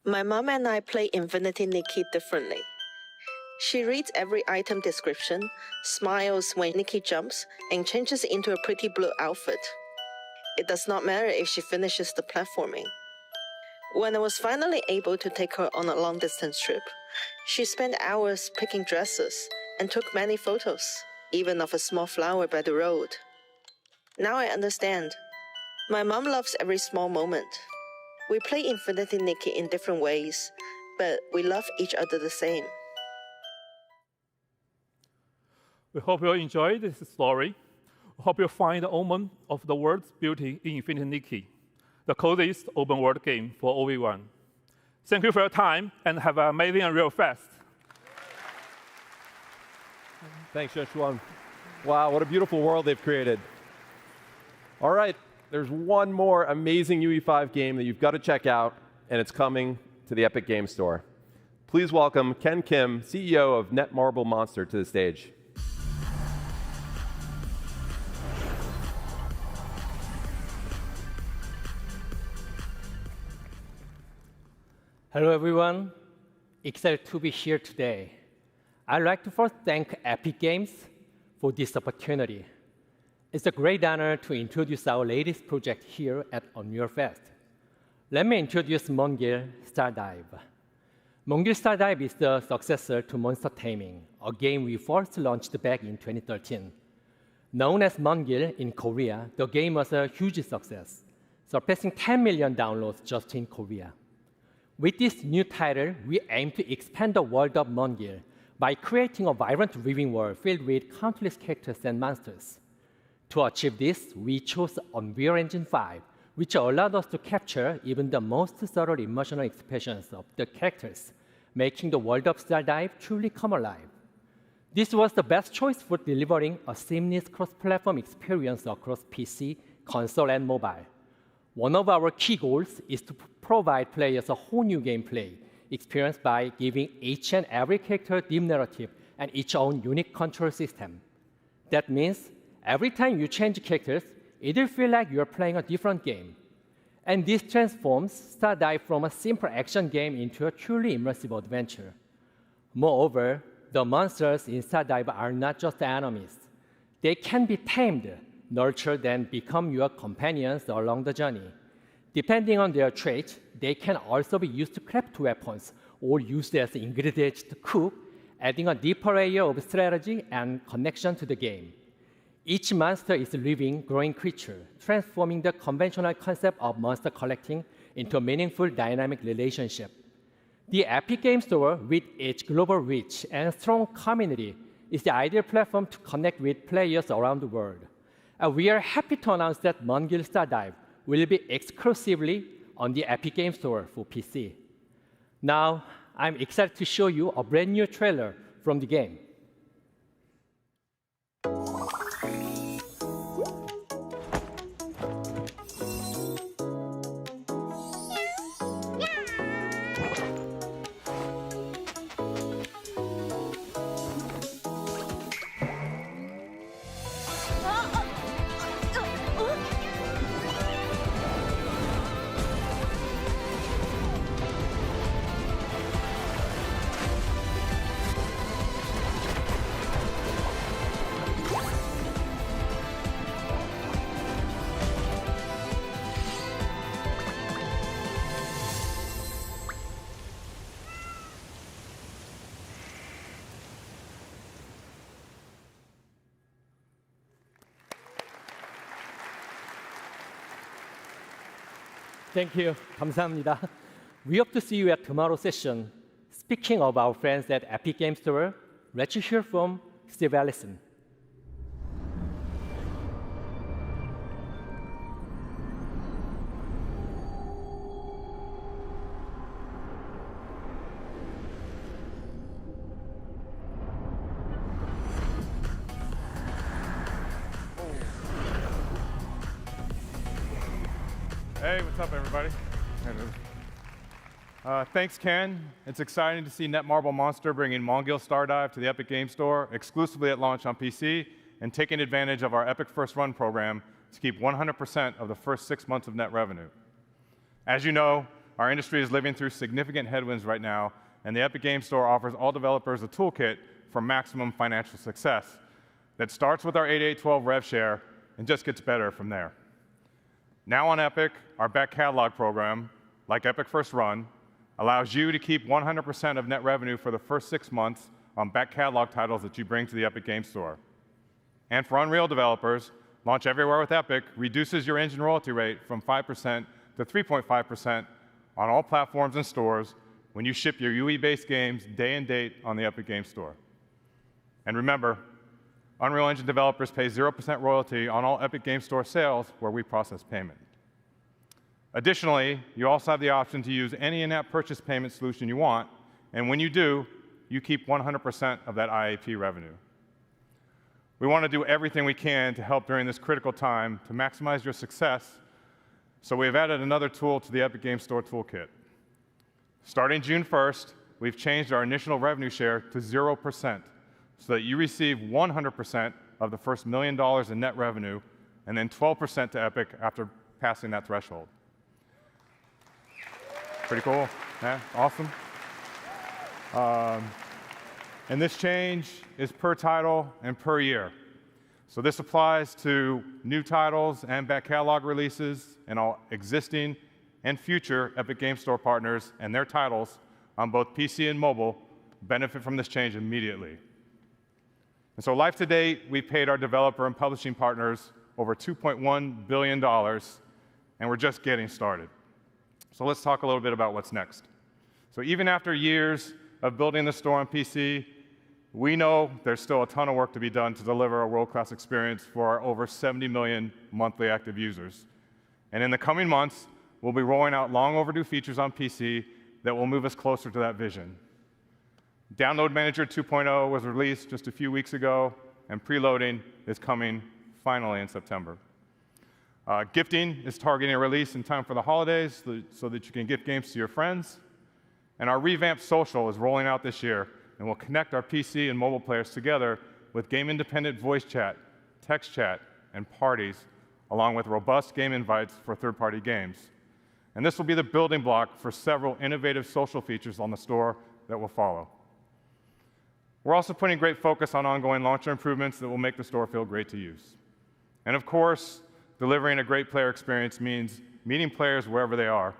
My mom and I play Infinity Nikki differently. She reads every item description, smiles when Nikki jumps, and changes into a pretty blue outfit. It does not matter if she finishes the platforming. When I was finally able to take her on a long-distance trip, she spent hours picking dresses and took many photos, even of a small flower by the road. Now I understand. My mom loves every small moment. We play Infinity Nikki in different ways, but we love each other the same. We hope you enjoyed this story. We hope you find the omen of the world's beauty in Infinity Nikki, the coziest open world game for OV1. Thank you for your time, and have an amazing Unreal Fest. Thanks, Xuan. Wow, what a beautiful world they've created. All right, there's one more amazing UE5 game that you've got to check out, and it's coming to the Epic Games Store. Please welcome Ken Kim, CEO of Netmarble Monster, to the stage. Hello, everyone. Excited to be here today. I'd like to first thank Epic Games for this opportunity. It's a great honor to introduce our latest project here at Unreal Fest. Let me introduce Mongil Stardive. Mongil Stardive is the successor to Monster Taming, a game we first launched back in 2013. Known as Mongil in Korea, the game was a huge success, surpassing 10 million downloads just in Korea. With this new title, we aim to expand the world of Mongil by creating a vibrant living world filled with countless characters and monsters. To achieve this, we chose Unreal Engine 5, which allowed us to capture even the most subtle emotional expressions of the characters, making the world of Stardive truly come alive. This was the best choice for delivering a seamless cross-platform experience across PC, console, and mobile. One of our key goals is to provide players a whole new gameplay experience by giving each and every character deep narrative and its own unique control system. That means every time you change characters, it'll feel like you're playing a different game. And this transforms Stardive from a simple action game into a truly immersive adventure. Moreover, the monsters in Stardive are not just enemies. They can be tamed, nurtured, and become your companions along the journey. Depending on their traits, they can also be used to craft weapons or used as ingredients to cook, adding a deeper layer of strategy and connection to the game. Each monster is a living, growing creature, transforming the conventional concept of monster collecting into a meaningful, dynamic relationship. The Epic Game Store, with its global reach and strong community, is the ideal platform to connect with players around the world. And we are happy to announce that Mongil Stardive will be exclusively on the Epic Game Store for PC. Now, I'm excited to show you a brand new trailer from the game. Thank you. 감사합니다. We hope to see you at tomorrow's session. Speaking of our friends at Epic Game Store, let's hear from Steve Allison. Hey, what's up, everybody? Thanks, Ken. It's exciting to see Netmarble Monster bringing Mongil Stardive to the Epic Game Store exclusively at launch on PC and taking advantage of our Epic First Run program to keep 100% of the first 6 months of net revenue. As you know, our industry is living through significant headwinds right now, and the Epic Game Store offers all developers a toolkit for maximum financial success that starts with our 8812 rev share and just gets better from there. Now on Epic, our back catalog program, like Epic First Run, allows you to keep 100% of net revenue for the first 6 months on back catalog titles that you bring to the Epic Game Store. And for Unreal developers, Launch Everywhere with Epic reduces your engine royalty rate from 5% to 3.5% on all platforms and stores when you ship your UE-based games day and date on the Epic Game Store. And remember, Unreal Engine developers pay 0% royalty on all Epic Game Store sales where we process payment. Additionally, you also have the option to use any in-app purchase payment solution you want, and when you do, you keep 100% of that IAP revenue. We want to do everything we can to help during this critical time to maximize your success, so we have added another tool to the Epic Game Store toolkit. Starting June 1st, we've changed our initial revenue share to 0%, so that you receive 100% of the first $1 million in net revenue, and then 12% to Epic after passing that threshold. Pretty cool, yeah, awesome. And this change is per title and per year. So this applies to new titles and back catalog releases, and all existing and future Epic Game Store partners and their titles on both PC and mobile benefit from this change immediately. And so life to date, we've paid our developer and publishing partners over $2.1 billion, and we're just getting started. So let's talk a little bit about what's next. So even after years of building the store on PC, we know there's still a ton of work to be done to deliver a world-class experience for our over 70 million monthly active users. And in the coming months, we'll be rolling out long overdue features on PC that will move us closer to that vision. Download Manager 2.0 was released just a few weeks ago, and preloading is coming finally in September. Gifting is targeting a release in time for the holidays so that you can gift games to your friends. And our revamped social is rolling out this year, and will connect our PC and mobile players together with game-independent voice chat, text chat, and parties, along with robust game invites for third-party games. And this will be the building block for several innovative social features on the store that will follow. We're also putting great focus on ongoing launcher improvements that will make the store feel great to use. And of course, delivering a great player experience means meeting players wherever they are,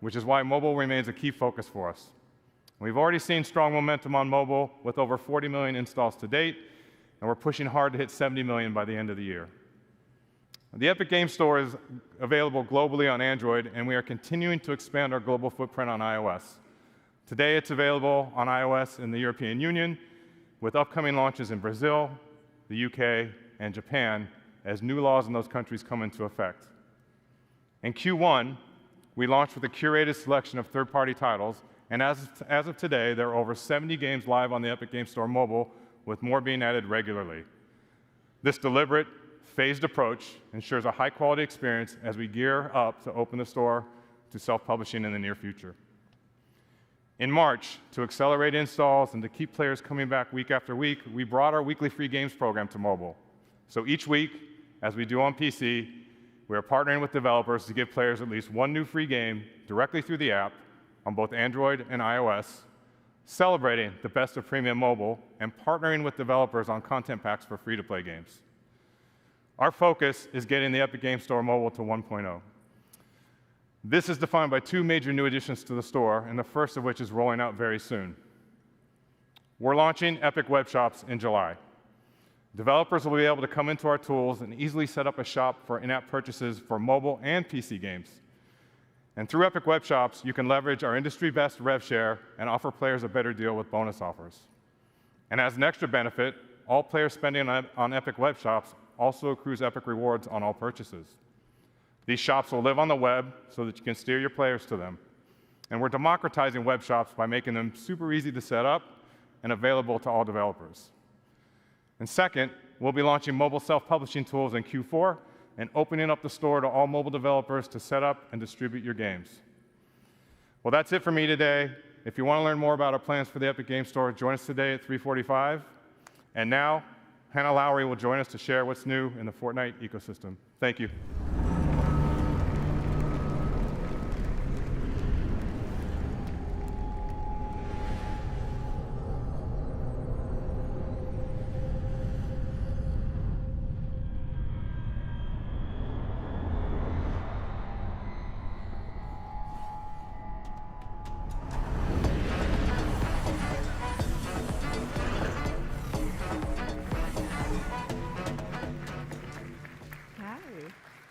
which is why mobile remains a key focus for us. We've already seen strong momentum on mobile with over 40 million installs to date, and we're pushing hard to hit 70 million by the end of the year. The Epic Game Store is available globally on Android, and we are continuing to expand our global footprint on iOS. Today, it's available on iOS in the European Union, with upcoming launches in Brazil, the UK, and Japan as new laws in those countries come into effect. In Q1, we launched with a curated selection of third-party titles, and as of today, there are over 70 games live on the Epic Games Store mobile, with more being added regularly. This deliberate, phased approach ensures a high-quality experience as we gear up to open the store to self-publishing in the near future. In March, to accelerate installs and to keep players coming back week after week, we brought our weekly free games program to mobile. So each week, as we do on PC, we are partnering with developers to give players at least one new free game directly through the app on both Android and iOS, celebrating the best of premium mobile and partnering with developers on content packs for free-to-play games. Our focus is getting the Epic Games Store mobile to 1.0. This is defined by two major new additions to the store, and the first of which is rolling out very soon. We're launching Epic Web Shops in July. Developers will be able to come into our tools and easily set up a shop for in-app purchases for mobile and PC games. And through Epic Web Shops, you can leverage our industry-best rev share and offer players a better deal with bonus offers. And as an extra benefit, all players spending on Epic Web Shops also accrues Epic rewards on all purchases. These shops will live on the web so that you can steer your players to them. And we're democratizing web shops by making them super easy to set up and available to all developers. And second, we'll be launching mobile self-publishing tools in Q4 and opening up the store to all mobile developers to set up and distribute your games. Well, that's it for me today. If you want to learn more about our plans for the Epic Games Store, join us today at 3:45. And now, Hannah Lowry will join us to share what's new in the Fortnite ecosystem. Thank you.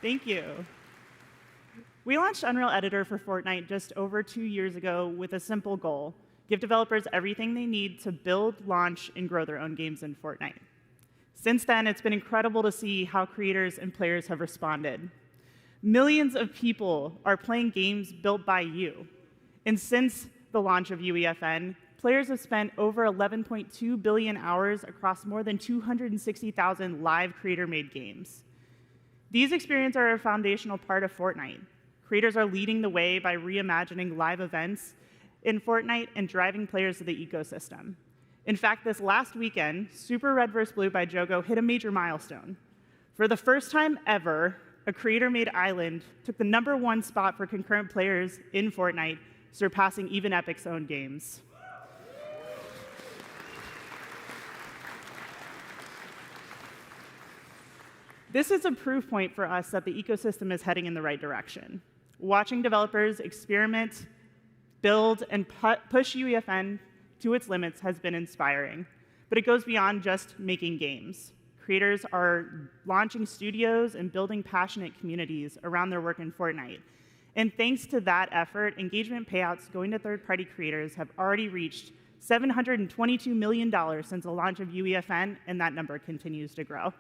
Thank you. We launched Unreal Editor for Fortnite just over 2 years ago with a simple goal: give developers everything they need to build, launch, and grow their own games in Fortnite. Since then, it's been incredible to see how creators and players have responded. Millions of people are playing games built by you. And since the launch of UEFN, players have spent over 11.2 billion hours across more than 260,000 live creator-made games. These experiences are a foundational part of Fortnite. Creators are leading the way by reimagining live events in Fortnite and driving players to the ecosystem. In fact, this last weekend, Super Red vs. Blue by Jogo hit a major milestone. For the first time ever, a creator-made island took the #1 spot for concurrent players in Fortnite, surpassing even Epic's own games. This is a proof point for us that the ecosystem is heading in the right direction. Watching developers experiment, build, and push UEFN to its limits has been inspiring. But it goes beyond just making games. Creators are launching studios and building passionate communities around their work in Fortnite. And thanks to that effort, engagement payouts going to third-party creators have already reached $722 million since the launch of UEFN, and that number continues to grow.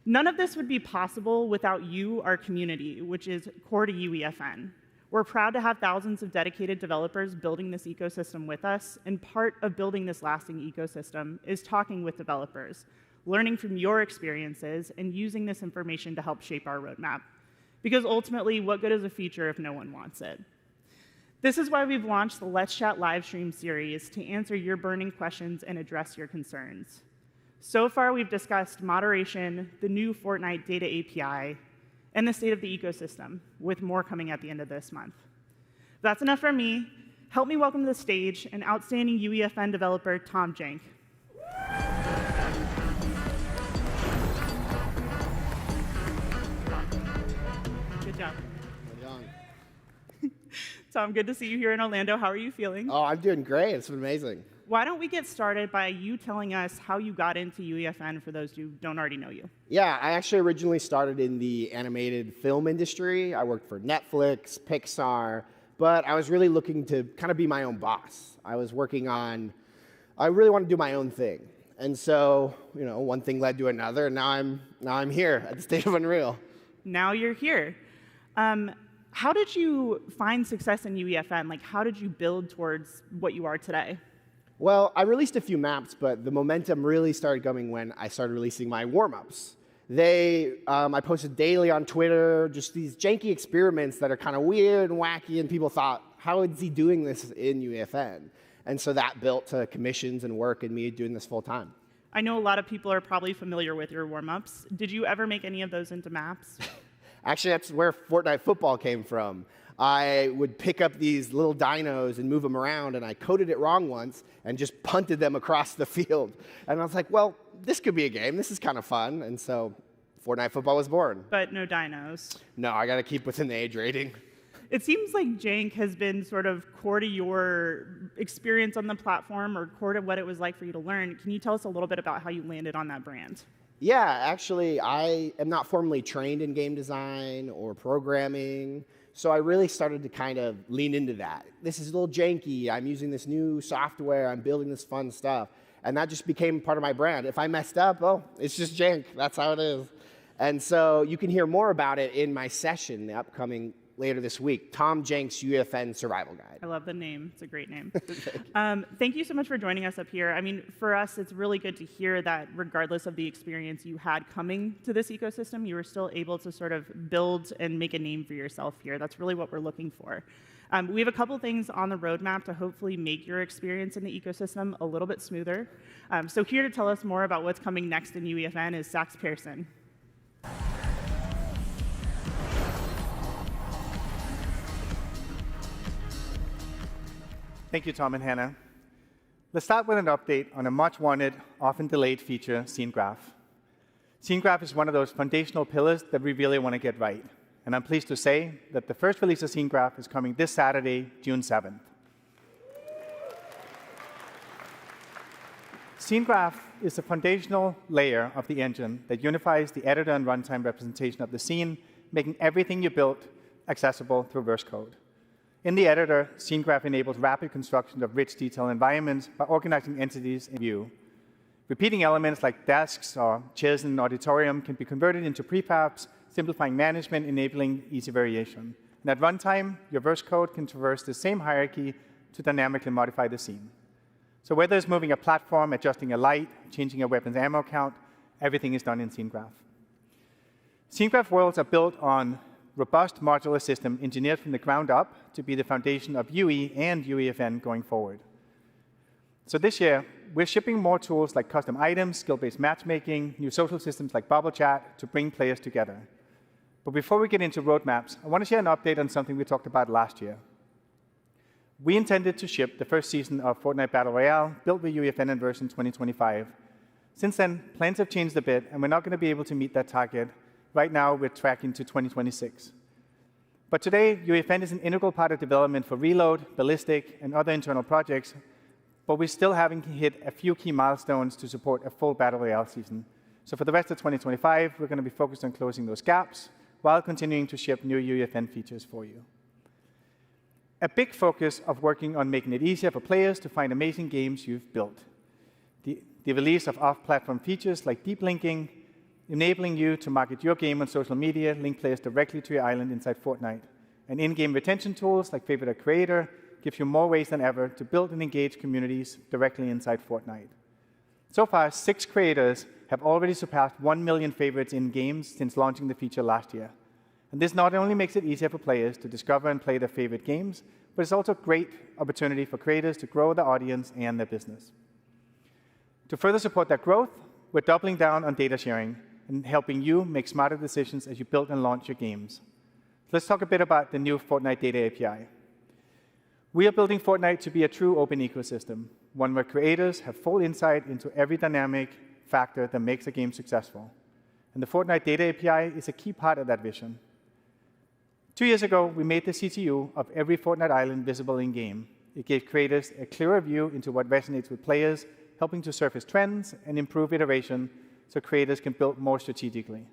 None of this would be possible without you, our community, which is core to UEFN. We're proud to have thousands of dedicated developers building this ecosystem with us, and part of building this lasting ecosystem is talking with developers, learning from your experiences, and using this information to help shape our roadmap. Because ultimately, what good is a feature if no one wants it? This is why we've launched the Let's Chat livestream series to answer your burning questions and address your concerns. So far, we've discussed moderation, the new Fortnite data API, and the state of the ecosystem, with more coming at the end of this month. That's enough from me. Help me welcome to the stage an outstanding UEFN developer, Tom Jank. Good job. Tom, good to see you here in Orlando. How are you feeling? Oh, I'm doing great. It's been amazing. Why don't we get started by you telling us how you got into UEFN for those who don't already know you? Yeah, I actually originally started in the animated film industry. I worked for Netflix, Pixar, but I was really looking to kind of be my own boss. I really want to do my own thing. And so, one thing led to another, and now I'm here at the State of Unreal. Now you're here. How did you find success in UEFN? Like, how did you build towards what you are today? Well, I released a few maps, but the momentum really started coming when I started releasing my warm-ups. I posted daily on Twitter, just these janky experiments that are kind of weird and wacky, and people thought, how is he doing this in UEFN? And so that built to commissions and work and me doing this full time. I know a lot of people are probably familiar with your warm-ups. Did you ever make any of those into maps? Actually, that's where Fortnite football came from. I would pick up these little dinos and move them around, and I coded it wrong once and just punted them across the field. And I was like, well, this could be a game. This is kind of fun. And so Fortnite football was born. But no dinos. No, I got to keep within the age rating. It seems like jank has been sort of core to your experience on the platform or core to what it was like for you to learn. Can you tell us a little bit about how you landed on that brand? Yeah, actually, I am not formally trained in game design or programming, so I really started to kind of lean into that. This is a little janky. I'm using this new software. I'm building this fun stuff. And that just became part of my brand. If I messed up, well, it's just jank. That's how it is. And so you can hear more about it in my session, the upcoming later this week, Tom Jenks' UEFN Survival Guide. I love the name. It's a great name. Thank you so much for joining us up here. I mean, for us, it's really good to hear that regardless of the experience you had coming to this ecosystem, you were still able to sort of build and make a name for yourself here. That's really what we're looking for. We have a couple things on the roadmap to hopefully make your experience in the ecosystem a little bit smoother. So here to tell us more about what's coming next in UEFN is Sax Pearson. Thank you, Tom and Hannah. Let's start with an update on a much-wanted, often delayed feature, Scene Graph. Scene Graph is one of those foundational pillars that we really want to get right. And I'm pleased to say that the first release of Scene Graph is coming this Saturday, June 7th. Scene Graph is the foundational layer of the engine that unifies the editor and runtime representation of the scene, making everything you built accessible through verse code. In the editor, Scene Graph enables rapid construction of rich, detailed environments by organizing entities in view. Repeating elements like desks or chairs in an auditorium can be converted into prefabs, simplifying management, enabling easy variation. And at runtime, your verse code can traverse the same hierarchy to dynamically modify the scene. So whether it's moving a platform, adjusting a light, changing a weapon's ammo count, everything is done in Scene Graph. Scene Graph worlds are built on robust modular system engineered from the ground up to be the foundation of UE and UEFN going forward. So this year, we're shipping more tools like custom items, skill-based matchmaking, new social systems like Bubble Chat to bring players together. But before we get into roadmaps, I want to share an update on something we talked about last year. We intended to ship the first season of Fortnite Battle Royale, built with UEFN in version 2025. Since then, plans have changed a bit, and we're not going to be able to meet that target. Right now, we're tracking to 2026. But today, UEFN is an integral part of development for Reload, Ballistic, and other internal projects, but we still haven't hit a few key milestones to support a full Battle Royale season. So for the rest of 2025, we're going to be focused on closing those gaps while continuing to ship new UEFN features for you. A big focus of working on making it easier for players to find amazing games you've built. The release of off-platform features like deep linking, enabling you to market your game on social media, link players directly to your island inside Fortnite. And in-game retention tools like Favorite a Creator gives you more ways than ever to build and engage communities directly inside Fortnite. So far, 6 creators have already surpassed 1 million favorites in games since launching the feature last year. And this not only makes it easier for players to discover and play their favorite games, but it's also a great opportunity for creators to grow their audience and their business. To further support that growth, we're doubling down on data sharing and helping you make smarter decisions as you build and launch your games. Let's talk a bit about the new Fortnite Data API. We are building Fortnite to be a true open ecosystem, one where creators have full insight into every dynamic factor that makes a game successful. And the Fortnite Data API is a key part of that vision. 2 years ago, we made the CTU of every Fortnite island visible in-game. It gave creators a clearer view into what resonates with players, helping to surface trends and improve iteration so creators can build more strategically.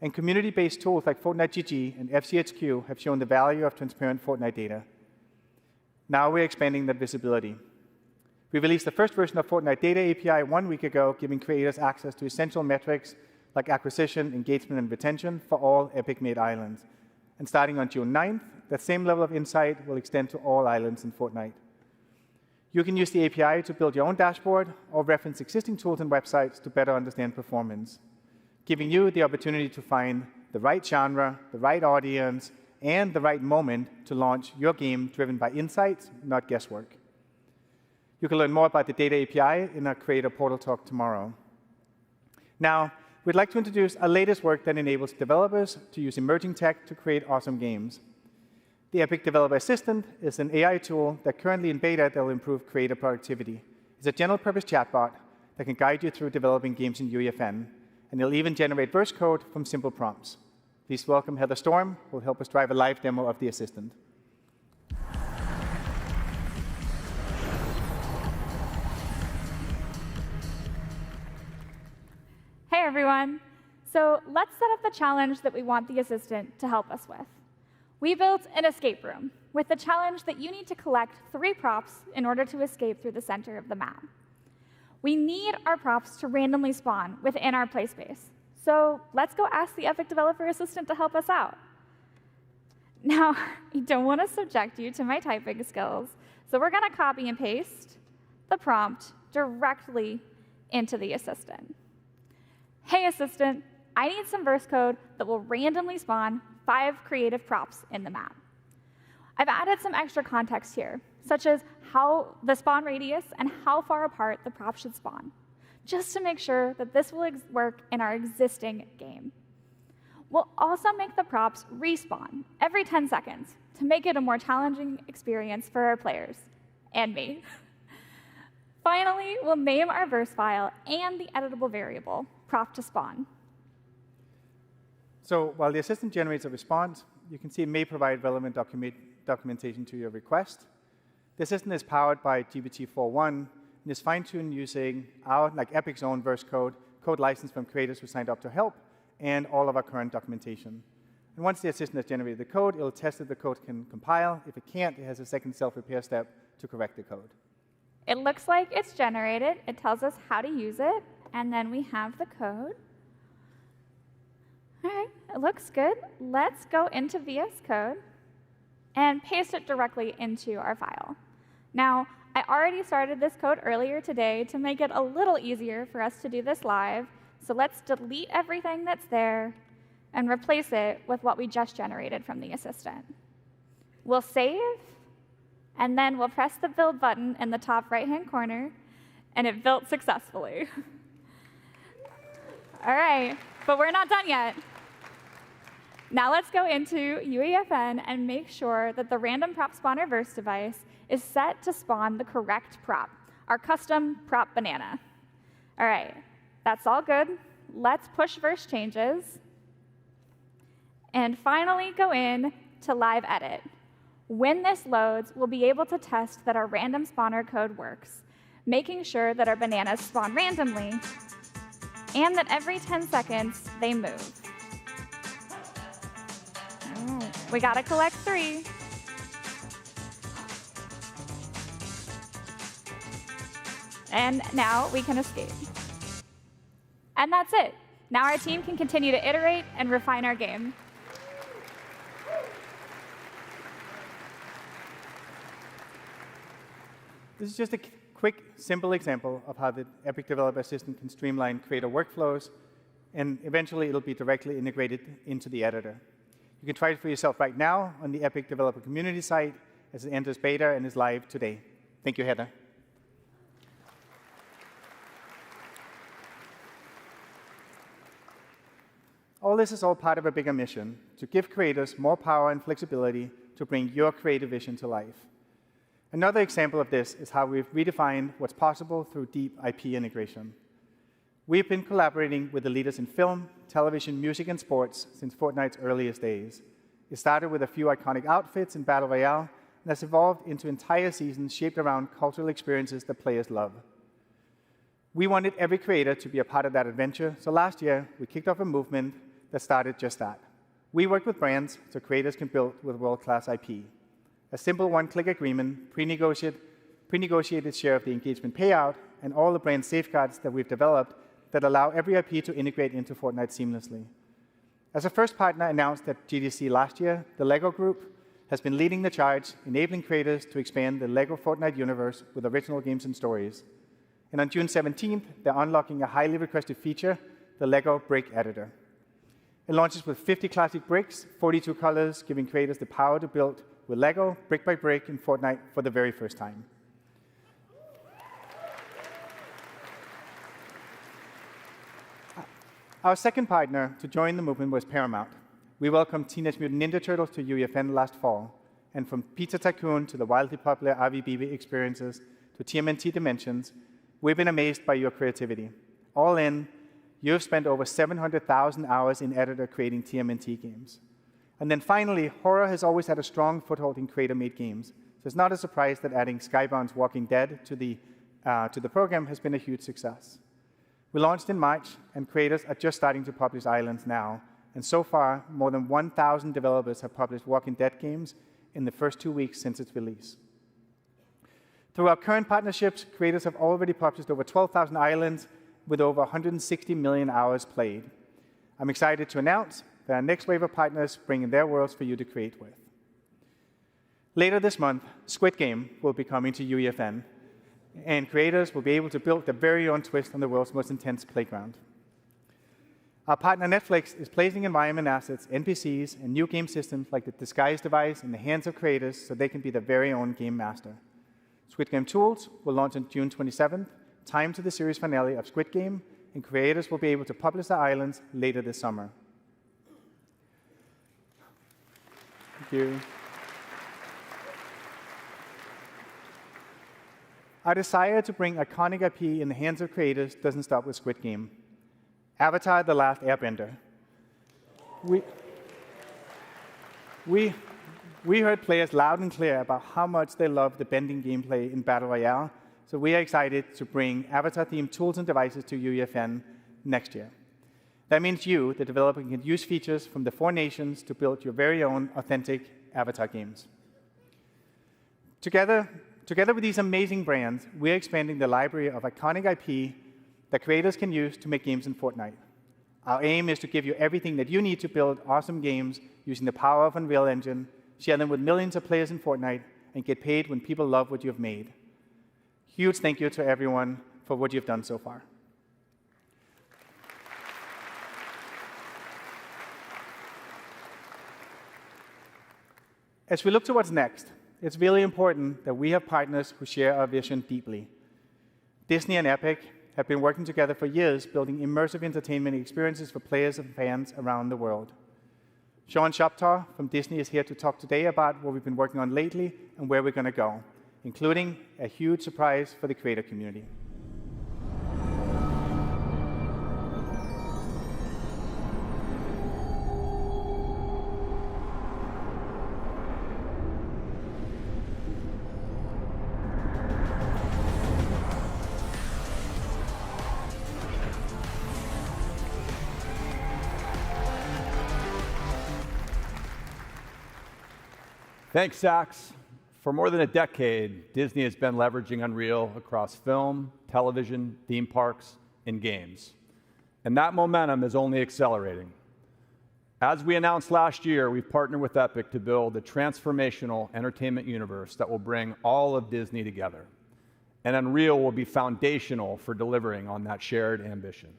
And community-based tools like Fortnite GG and FCHQ have shown the value of transparent Fortnite data. Now we're expanding that visibility. We released the first version of Fortnite Data API 1 week ago, giving creators access to essential metrics like acquisition, engagement, and retention for all Epic-made islands. And starting on June 9th, that same level of insight will extend to all islands in Fortnite. You can use the API to build your own dashboard or reference existing tools and websites to better understand performance, giving you the opportunity to find the right genre, the right audience, and the right moment to launch your game driven by insights, not guesswork. You can learn more about the Data API in our Creator Portal talk tomorrow. Now, we'd like to introduce our latest work that enables developers to use emerging tech to create awesome games. The Epic Developer Assistant is an AI tool that currently in beta that will improve creator productivity. It's a general-purpose chatbot that can guide you through developing games in UEFN, and it'll even generate verse code from simple prompts. Please welcome Heather Storm, who will help us drive a live demo of the assistant. Hey everyone. So let's set up the challenge that we want the assistant to help us with. We built an escape room with the challenge that you need to collect 3 props in order to escape through the center of the map. We need our props to randomly spawn within our play space. So let's go ask the Epic Developer Assistant to help us out. Now, I don't want to subject you to my typing skills, so we're going to copy and paste the prompt directly into the assistant. Hey, assistant, I need some verse code that will randomly spawn 5 creative props in the map. I've added some extra context here, such as how the spawn radius and how far apart the prop should spawn, just to make sure that this will work in our existing game. We'll also make the props respawn every 10 seconds to make it a more challenging experience for our players, and me. Finally, we'll name our verse file and the editable variable, prop to spawn. So while the assistant generates a response, you can see it may provide relevant documentation to your request. The assistant is powered by GPT-4.1 and is fine-tuned using our, like Epic's own verse code license from creators who signed up to help, and all of our current documentation. And once the assistant has generated the code, it'll test if the code can compile. If it can't, it has a second self-repair step to correct the code. It looks like it's generated. It tells us how to use it, and then we have the code. All right, it looks good. Let's go into VS Code and paste it directly into our file. Now, I already started this code earlier today to make it a little easier for us to do this live, so let's delete everything that's there and replace it with what we just generated from the assistant. We'll save, and then we'll press the build button in the top right-hand corner, and it built successfully. All right, but we're not done yet. Now let's go into UEFN and make sure that the random prop spawner verse device is set to spawn the correct prop, our custom prop banana. All right, that's all good. Let's push verse changes. And finally go in to live edit. When this loads, we'll be able to test that our random spawner code works, making sure that our bananas spawn randomly and that every 10 seconds they move. We gotta collect 3. And now we can escape. And that's it. Now our team can continue to iterate and refine our game. This is just a quick, simple example of how the Epic Developer Assistant can streamline creator workflows, and eventually it'll be directly integrated into the editor. You can try it for yourself right now on the Epic Developer Community site as it enters beta and is live today. Thank you, Heather. All this is all part of a bigger mission, to give creators more power and flexibility to bring your creative vision to life. Another example of this is how we've redefined what's possible through deep IP integration. We've been collaborating with the leaders in film, television, music, and sports since Fortnite's earliest days. It started with a few iconic outfits in Battle Royale, and has evolved into entire seasons shaped around cultural experiences that players love. We wanted every creator to be a part of that adventure, so last year we kicked off a movement that started just that. We work with brands so creators can build with world-class IP. A simple one-click agreement, pre-negotiated share of the engagement payout, and all the brand safeguards that we've developed that allow every IP to integrate into Fortnite seamlessly. As a first partner announced at GDC last year, the LEGO Group has been leading the charge, enabling creators to expand the LEGO Fortnite universe with original games and stories. And on June 17th, they're unlocking a highly requested feature, the LEGO Brick Editor. It launches with 50 classic bricks, 42 colors, giving creators the power to build with LEGO, brick by brick, in Fortnite for the very first time. Our second partner to join the movement was Paramount. We welcomed Teenage Mutant Ninja Turtles to UEFN last fall, and from Pizza Tycoon to the wildly popular RVBB experiences to TMNT Dimensions, we've been amazed by your creativity. All in, you've spent over 700,000 hours in editor creating TMNT games. And then finally, horror has always had a strong foothold in creator-made games, so it's not a surprise that adding Skybound's Walking Dead to the program has been a huge success. We launched in March, and creators are just starting to publish Islands now. And so far, more than 1,000 developers have published Walking Dead games in the first 2 weeks since its release. Through our current partnerships, creators have already published over 12,000 islands with over 160 million hours played. I'm excited to announce that our next wave of partners bring in their worlds for you to create with. Later this month, Squid Game will be coming to UEFN, and creators will be able to build their very own twist on the world's most intense playground. Our partner Netflix is placing environment assets, NPCs, and new game systems like the Disguise device in the hands of creators so they can be their very own game master. Squid Game Tools will launch on June 27th, timed to the series finale of Squid Game, and creators will be able to publish their islands later this summer. Thank you. Our desire to bring iconic IP in the hands of creators doesn't stop with Squid Game. Avatar: The Last Airbender. We heard players loud and clear about how much they love the bending gameplay in Battle Royale, so we are excited to bring Avatar-themed tools and devices to UEFN next year. That means you, the developer, can use features from the 4 nations to build your very own authentic Avatar games. Together with these amazing brands, we're expanding the library of iconic IP that creators can use to make games in Fortnite. Our aim is to give you everything that you need to build awesome games using the power of Unreal Engine, share them with millions of players in Fortnite, and get paid when people love what you've made. Huge thank you to everyone for what you've done so far. As we look to what's next, it's really important that we have partners who share our vision deeply. Disney and Epic have been working together for years, building immersive entertainment experiences for players and fans around the world. Sean Shoptaw from Disney is here to talk today about what we've been working on lately and where we're going to go, including a huge surprise for the creator community. Thanks, Sax. For more than a decade, Disney has been leveraging Unreal across film, television, theme parks, and games. And that momentum is only accelerating. As we announced last year, we've partnered with Epic to build a transformational entertainment universe that will bring all of Disney together. And Unreal will be foundational for delivering on that shared ambition.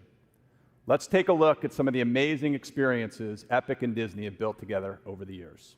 Let's take a look at some of the amazing experiences Epic and Disney have built together over the years.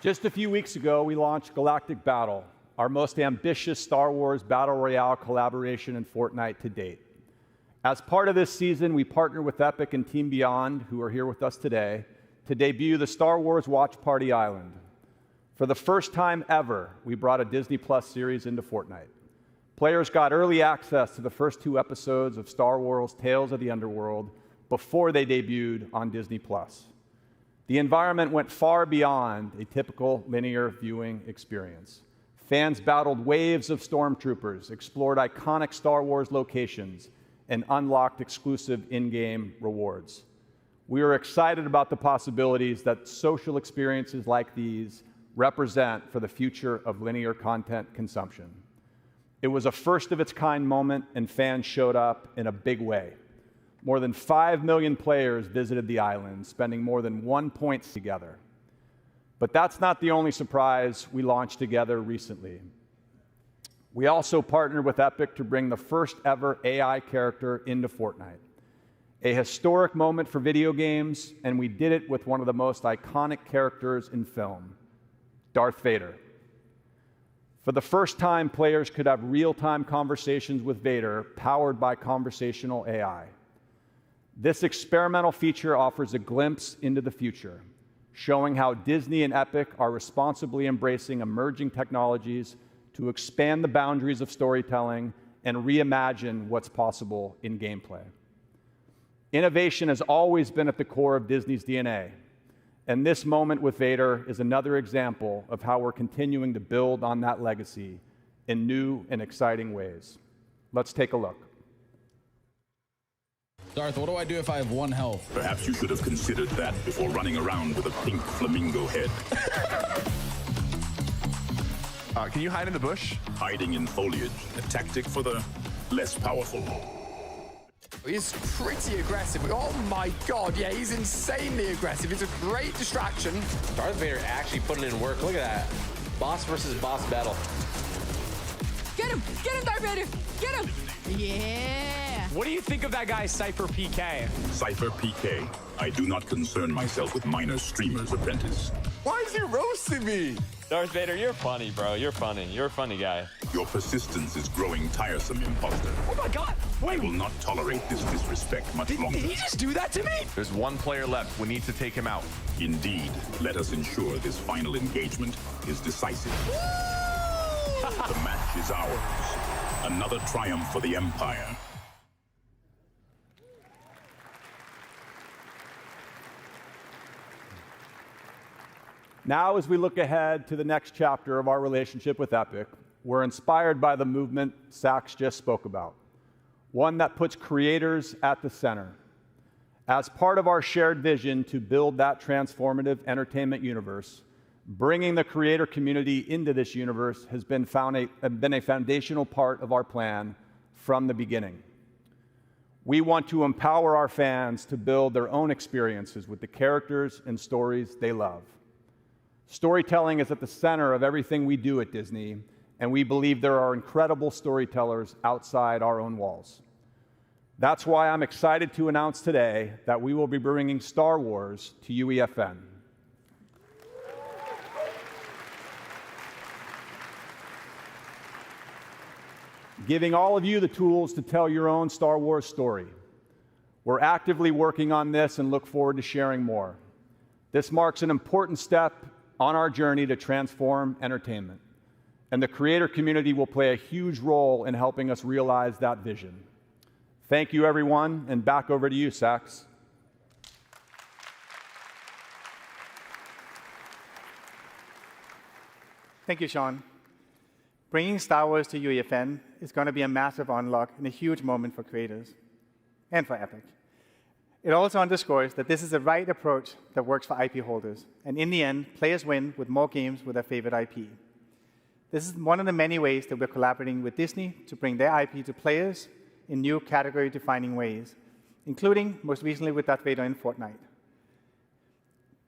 Just a few weeks ago, we launched Galactic Battle, our most ambitious Star Wars Battle Royale collaboration in Fortnite to date. As part of this season, we partnered with Epic and Team Beyond, who are here with us today, to debut the Star Wars Watch Party Island. For the first time ever, we brought a Disney Plus series into Fortnite. Players got early access to the first 2 episodes of Star Wars Tales of the Underworld before they debuted on Disney Plus. The environment went far beyond a typical linear viewing experience. Fans battled waves of stormtroopers, explored iconic Star Wars locations, and unlocked exclusive in-game rewards. We are excited about the possibilities that social experiences like these represent for the future of linear content consumption. It was a first-of-its-kind moment, and fans showed up in a big way. More than 5 million players visited the island, spending more than 1 point together. But that's not the only surprise we launched together recently. We also partnered with Epic to bring the first ever AI character into Fortnite. A historic moment for video games, and we did it with one of the most iconic characters in film, Darth Vader. For the first time, players could have real-time conversations with Vader powered by conversational AI. This experimental feature offers a glimpse into the future, showing how Disney and Epic are responsibly embracing emerging technologies to expand the boundaries of storytelling and reimagine what's possible in gameplay. Innovation has always been at the core of Disney's DNA, and this moment with Vader is another example of how we're continuing to build on that legacy in new and exciting ways. Let's take a look. Darth, what do I do if I have 1 health? Perhaps you should have considered that before running around with a pink flamingo head. Can you hide in the bush? Hiding in foliage, a tactic for the less powerful. He's pretty aggressive. Oh my god, yeah, he's insanely aggressive. It's a great distraction. Darth Vader actually putting in work. Look at that. Boss versus boss battle. Get him! Get him, Darth Vader! Get him! Yeah! What do you think of that guy, Cypher PK? Cypher PK. I do not concern myself with minor streamer's apprentice. Why is he roasting me? Darth Vader, you're funny, bro. You're funny. You're a funny guy. Your persistence is growing tiresome, imposter. Oh my god! I will not tolerate this disrespect much longer. Did he just do that to me? There's 1 player left. We need to take him out. Indeed. Let us ensure this final engagement is decisive. The match is ours. Another triumph for the Empire. Now, as we look ahead to the next chapter of our relationship with Epic, we're inspired by the movement Sax just spoke about, one that puts creators at the center. As part of our shared vision to build that transformative entertainment universe, bringing the creator community into this universe has been a foundational part of our plan from the beginning. We want to empower our fans to build their own experiences with the characters and stories they love. Storytelling is at the center of everything we do at Disney, and we believe there are incredible storytellers outside our own walls. That's why I'm excited to announce today that we will be bringing Star Wars to UEFN. Giving all of you the tools to tell your own Star Wars story. We're actively working on this and look forward to sharing more. This marks an important step on our journey to transform entertainment, and the creator community will play a huge role in helping us realize that vision. Thank you, everyone, and back over to you, Sax. Thank you, Sean. Bringing Star Wars to UEFN is going to be a massive unlock and a huge moment for creators and for Epic. It also underscores that this is the right approach that works for IP holders, and in the end, players win with more games with their favorite IP. This is one of the many ways that we're collaborating with Disney to bring their IP to players in new category-defining ways, including, most recently, with Darth Vader in Fortnite.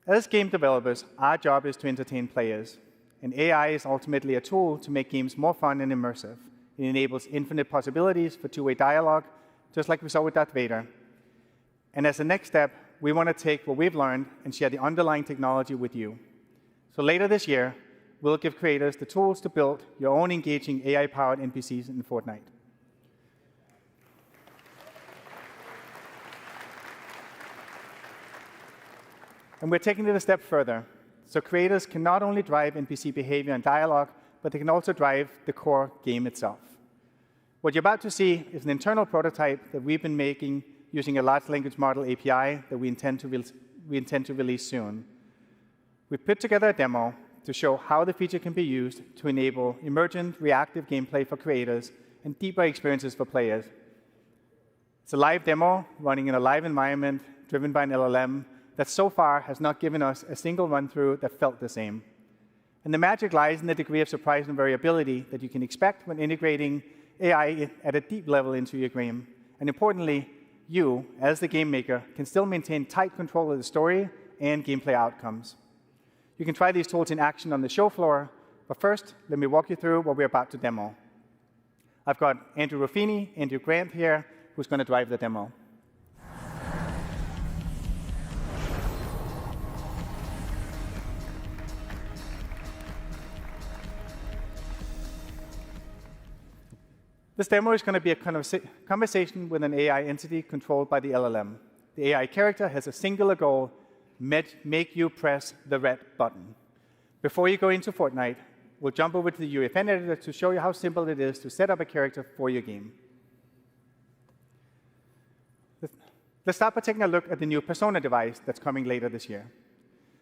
As game developers, our job is to entertain players, and AI is ultimately a tool to make games more fun and immersive. It enables infinite possibilities for two-way dialogue, just like we saw with Darth Vader. And as a next step, we want to take what we've learned and share the underlying technology with you. So later this year, we'll give creators the tools to build your own engaging AI-powered NPCs in Fortnite. And we're taking it a step further. So creators can not only drive NPC behavior and dialogue, but they can also drive the core game itself. What you're about to see is an internal prototype that we've been making using a large language model API that we intend to release soon. We put together a demo to show how the feature can be used to enable emergent, reactive gameplay for creators and deeper experiences for players. It's a live demo running in a live environment driven by an LLM that so far has not given us a single run-through that felt the same. And the magic lies in the degree of surprise and variability that you can expect when integrating AI at a deep level into your game. And importantly, you, as the game maker, can still maintain tight control of the story and gameplay outcomes. You can try these tools in action on the show floor, but first, let me walk you through what we're about to demo. I've got Andrew Ruffini, Andrew Grant here, who's going to drive the demo. This demo is going to be a conversation with an AI entity controlled by the LLM. The AI character has a singular goal: make you press the red button. Before you go into Fortnite, we'll jump over to the UEFN editor to show you how simple it is to set up a character for your game. Let's start by taking a look at the new Persona device that's coming later this year.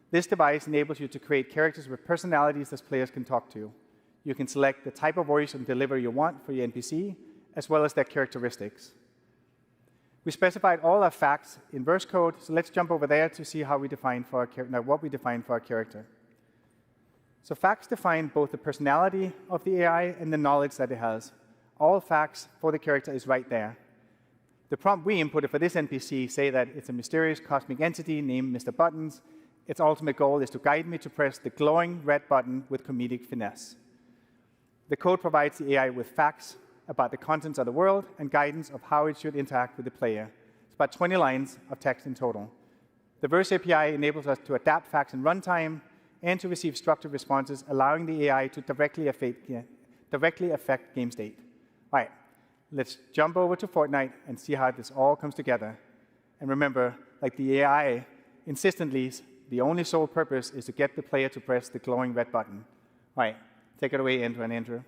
This device enables you to create characters with personalities that players can talk to. You can select the type of voice and delivery you want for your NPC, as well as their characteristics. We specified all our facts in verse code, so let's jump over there to see how we define for what we define for our character. So facts define both the personality of the AI and the knowledge that it has. All facts for the character is right there. The prompt we inputted for this NPC say that it's a mysterious cosmic entity named Mr. Buttons. Its ultimate goal is to guide me to press the glowing red button with comedic finesse. The code provides the AI with facts about the contents of the world and guidance of how it should interact with the player. It's about 20 lines of text in total. The Verse API enables us to adapt facts in runtime and to receive structured responses, allowing the AI to directly affect game state. All right, let's jump over to Fortnite and see how this all comes together. And remember, like the AI insistently, the only sole purpose is to get the player to press the glowing red button. All right. Take it away, Andrew and Andrew.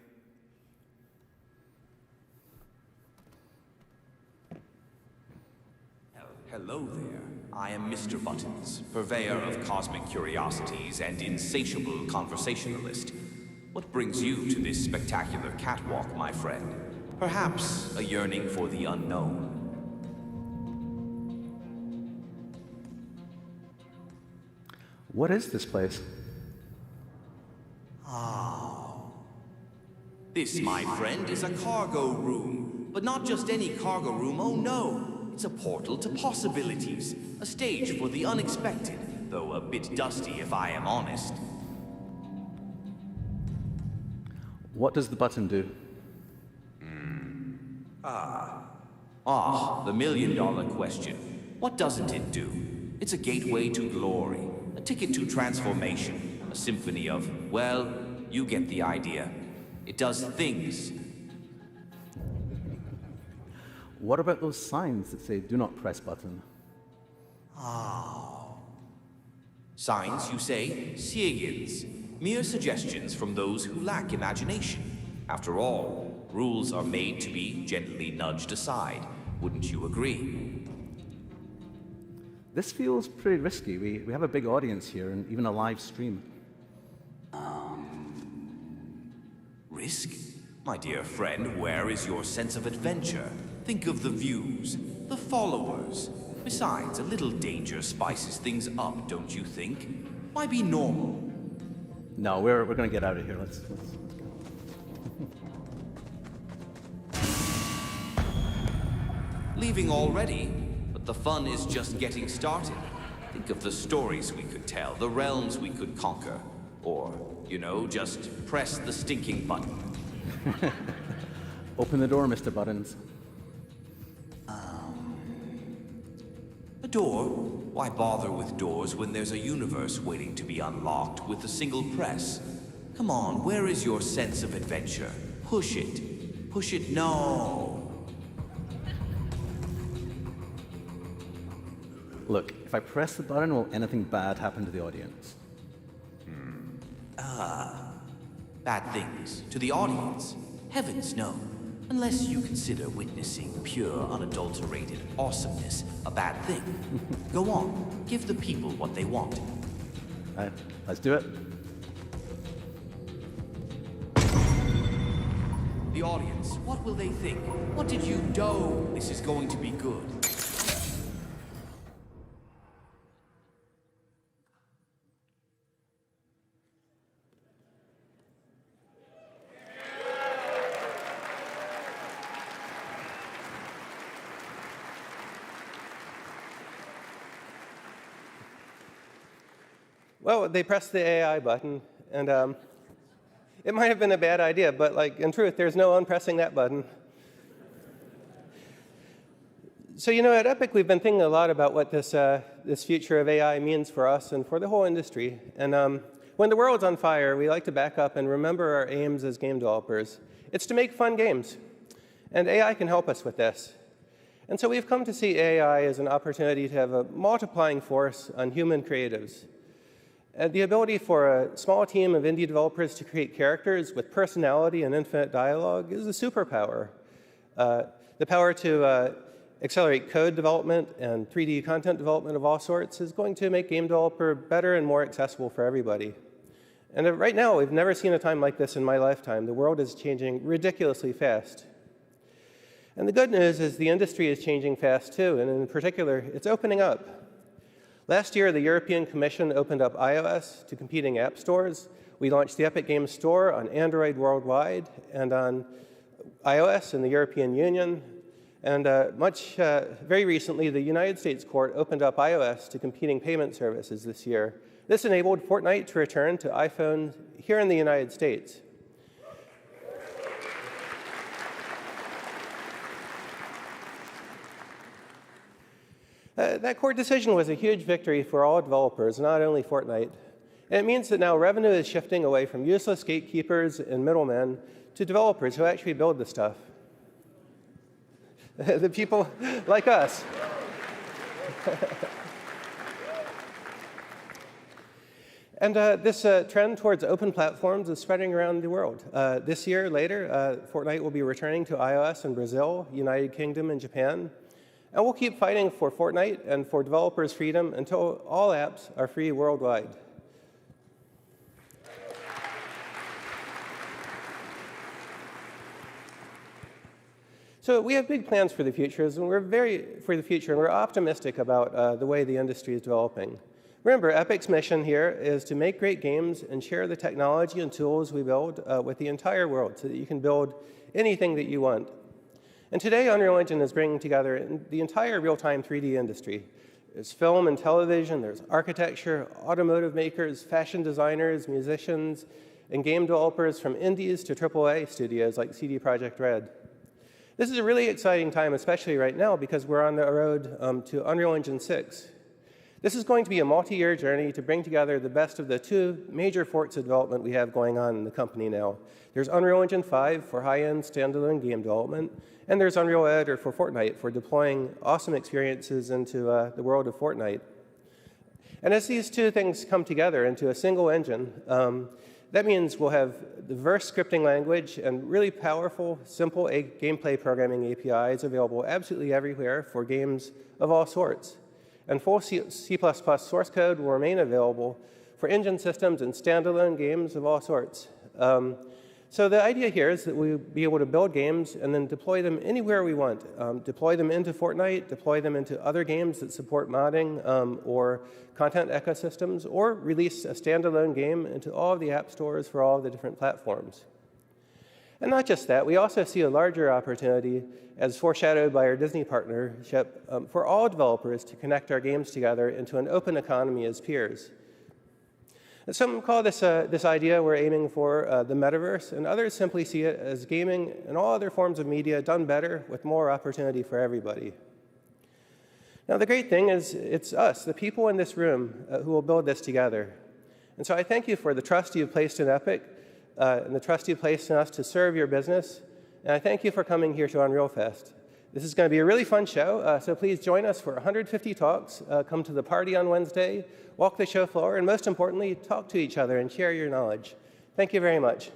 Hello there. I am Mr. Buttons, purveyor of cosmic curiosities and insatiable conversationalist. What brings you to this spectacular catwalk, my friend? Perhaps a yearning for the unknown. What is this place? This, my friend, is a cargo room. But not just any cargo room, oh no. It's a portal to possibilities. A stage for the unexpected, though a bit dusty if I am honest. What does the button do? The million-dollar question. What doesn't it do? It's a gateway to glory, a ticket to transformation, a symphony of, well, you get the idea. It does things. What about those signs that say, do not press button? Signs, you say? Signs. Mere suggestions from those who lack imagination. After all, rules are made to be gently nudged aside. Wouldn't you agree? This feels pretty risky. We have a big audience here and even a live stream. Risk? My dear friend, where is your sense of adventure? Think of the views, the followers. Besides, a little danger spices things up, don't you think? Why be normal? No, we're going to get out of here. Let's go. Leaving already? But the fun is just getting started. Think of the stories we could tell, the realms we could conquer. Or, you know, just press the stinking button. Open the door, Mr. Buttons. door? Why bother with doors when there's a universe waiting to be unlocked with a single press? Come on, where is your sense of adventure? Push it. Push it, no. Look, if I press the button, will anything bad happen to the audience? Bad things. To the audience? Heavens, no. Unless you consider witnessing pure, unadulterated awesomeness a bad thing. Go on, give the people what they want. All right, let's do it. The audience, what will they think? What did you do? This is going to be good. Well, they pressed the AI button, and it might have been a bad idea, but like in truth, there's no unpressing that button. So at Epic, we've been thinking a lot about what this future of AI means for us and for the whole industry. And when the world's on fire, we like to back up and remember our aims as game developers. It's to make fun games, and AI can help us with this. And so we've come to see AI as an opportunity to have a multiplying force on human creatives. The ability for a small team of indie developers to create characters with personality and infinite dialogue is a superpower. The power to accelerate code development and 3D content development of all sorts is going to make game developer better and more accessible for everybody. And right now, we've never seen a time like this in my lifetime. The world is changing ridiculously fast. And the good news is the industry is changing fast too, and in particular, it's opening up. Last year, the European Commission opened up iOS to competing app stores. We launched the Epic Games Store on Android worldwide and on iOS in the European Union. And very recently, the United States court opened up iOS to competing payment services this year. This enabled Fortnite to return to iPhone here in the United States. That court decision was a huge victory for all developers, not only Fortnite. And it means that now revenue is shifting away from useless gatekeepers and middlemen to developers who actually build the stuff. The people like us. And this trend towards open platforms is spreading around the world. This year, later, Fortnite will be returning to iOS in Brazil, United Kingdom, and Japan. And we'll keep fighting for Fortnite and for developers' freedom until all apps are free worldwide. So we have big plans for the future, and we're optimistic about the way the industry is developing. Remember, Epic's mission here is to make great games and share the technology and tools we build with the entire world so that you can build anything that you want. And today, Unreal Engine is bringing together the entire real-time 3D industry. There's film and television, there's architecture, automotive makers, fashion designers, musicians, and game developers from indies to AAA studios like CD Projekt Red. This is a really exciting time, especially right now, because we're on the road to Unreal Engine 6. This is going to be a multi-year journey to bring together the best of the two major forks of development we have going on in the company now. There's Unreal Engine 5 for high-end standalone game development, and there's Unreal Editor for Fortnite for deploying awesome experiences into the world of Fortnite. And as these two things come together into a single engine, that means we'll have diverse scripting language and really powerful, simple gameplay programming APIs available absolutely everywhere for games of all sorts. And full C++ source code will remain available for engine systems and standalone games of all sorts. So the idea here is that we'll be able to build games and then deploy them anywhere we want. Deploy them into Fortnite, deploy them into other games that support modding or content ecosystems, or release a standalone game into all of the app stores for all of the different platforms. And not just that, we also see a larger opportunity, as foreshadowed by our Disney partnership, for all developers to connect our games together into an open economy as peers. And some call this idea we're aiming for the metaverse, and others simply see it as gaming and all other forms of media done better with more opportunity for everybody. Now, the great thing is it's us, the people in this room, who will build this together. And so I thank you for the trust you've placed in Epic and the trust you've placed in us to serve your business. And I thank you for coming here to Unreal Fest. This is going to be a really fun show, so please join us for 150 talks. Come to the party on Wednesday, walk the show floor, and most importantly, talk to each other and share your knowledge. Thank you very much.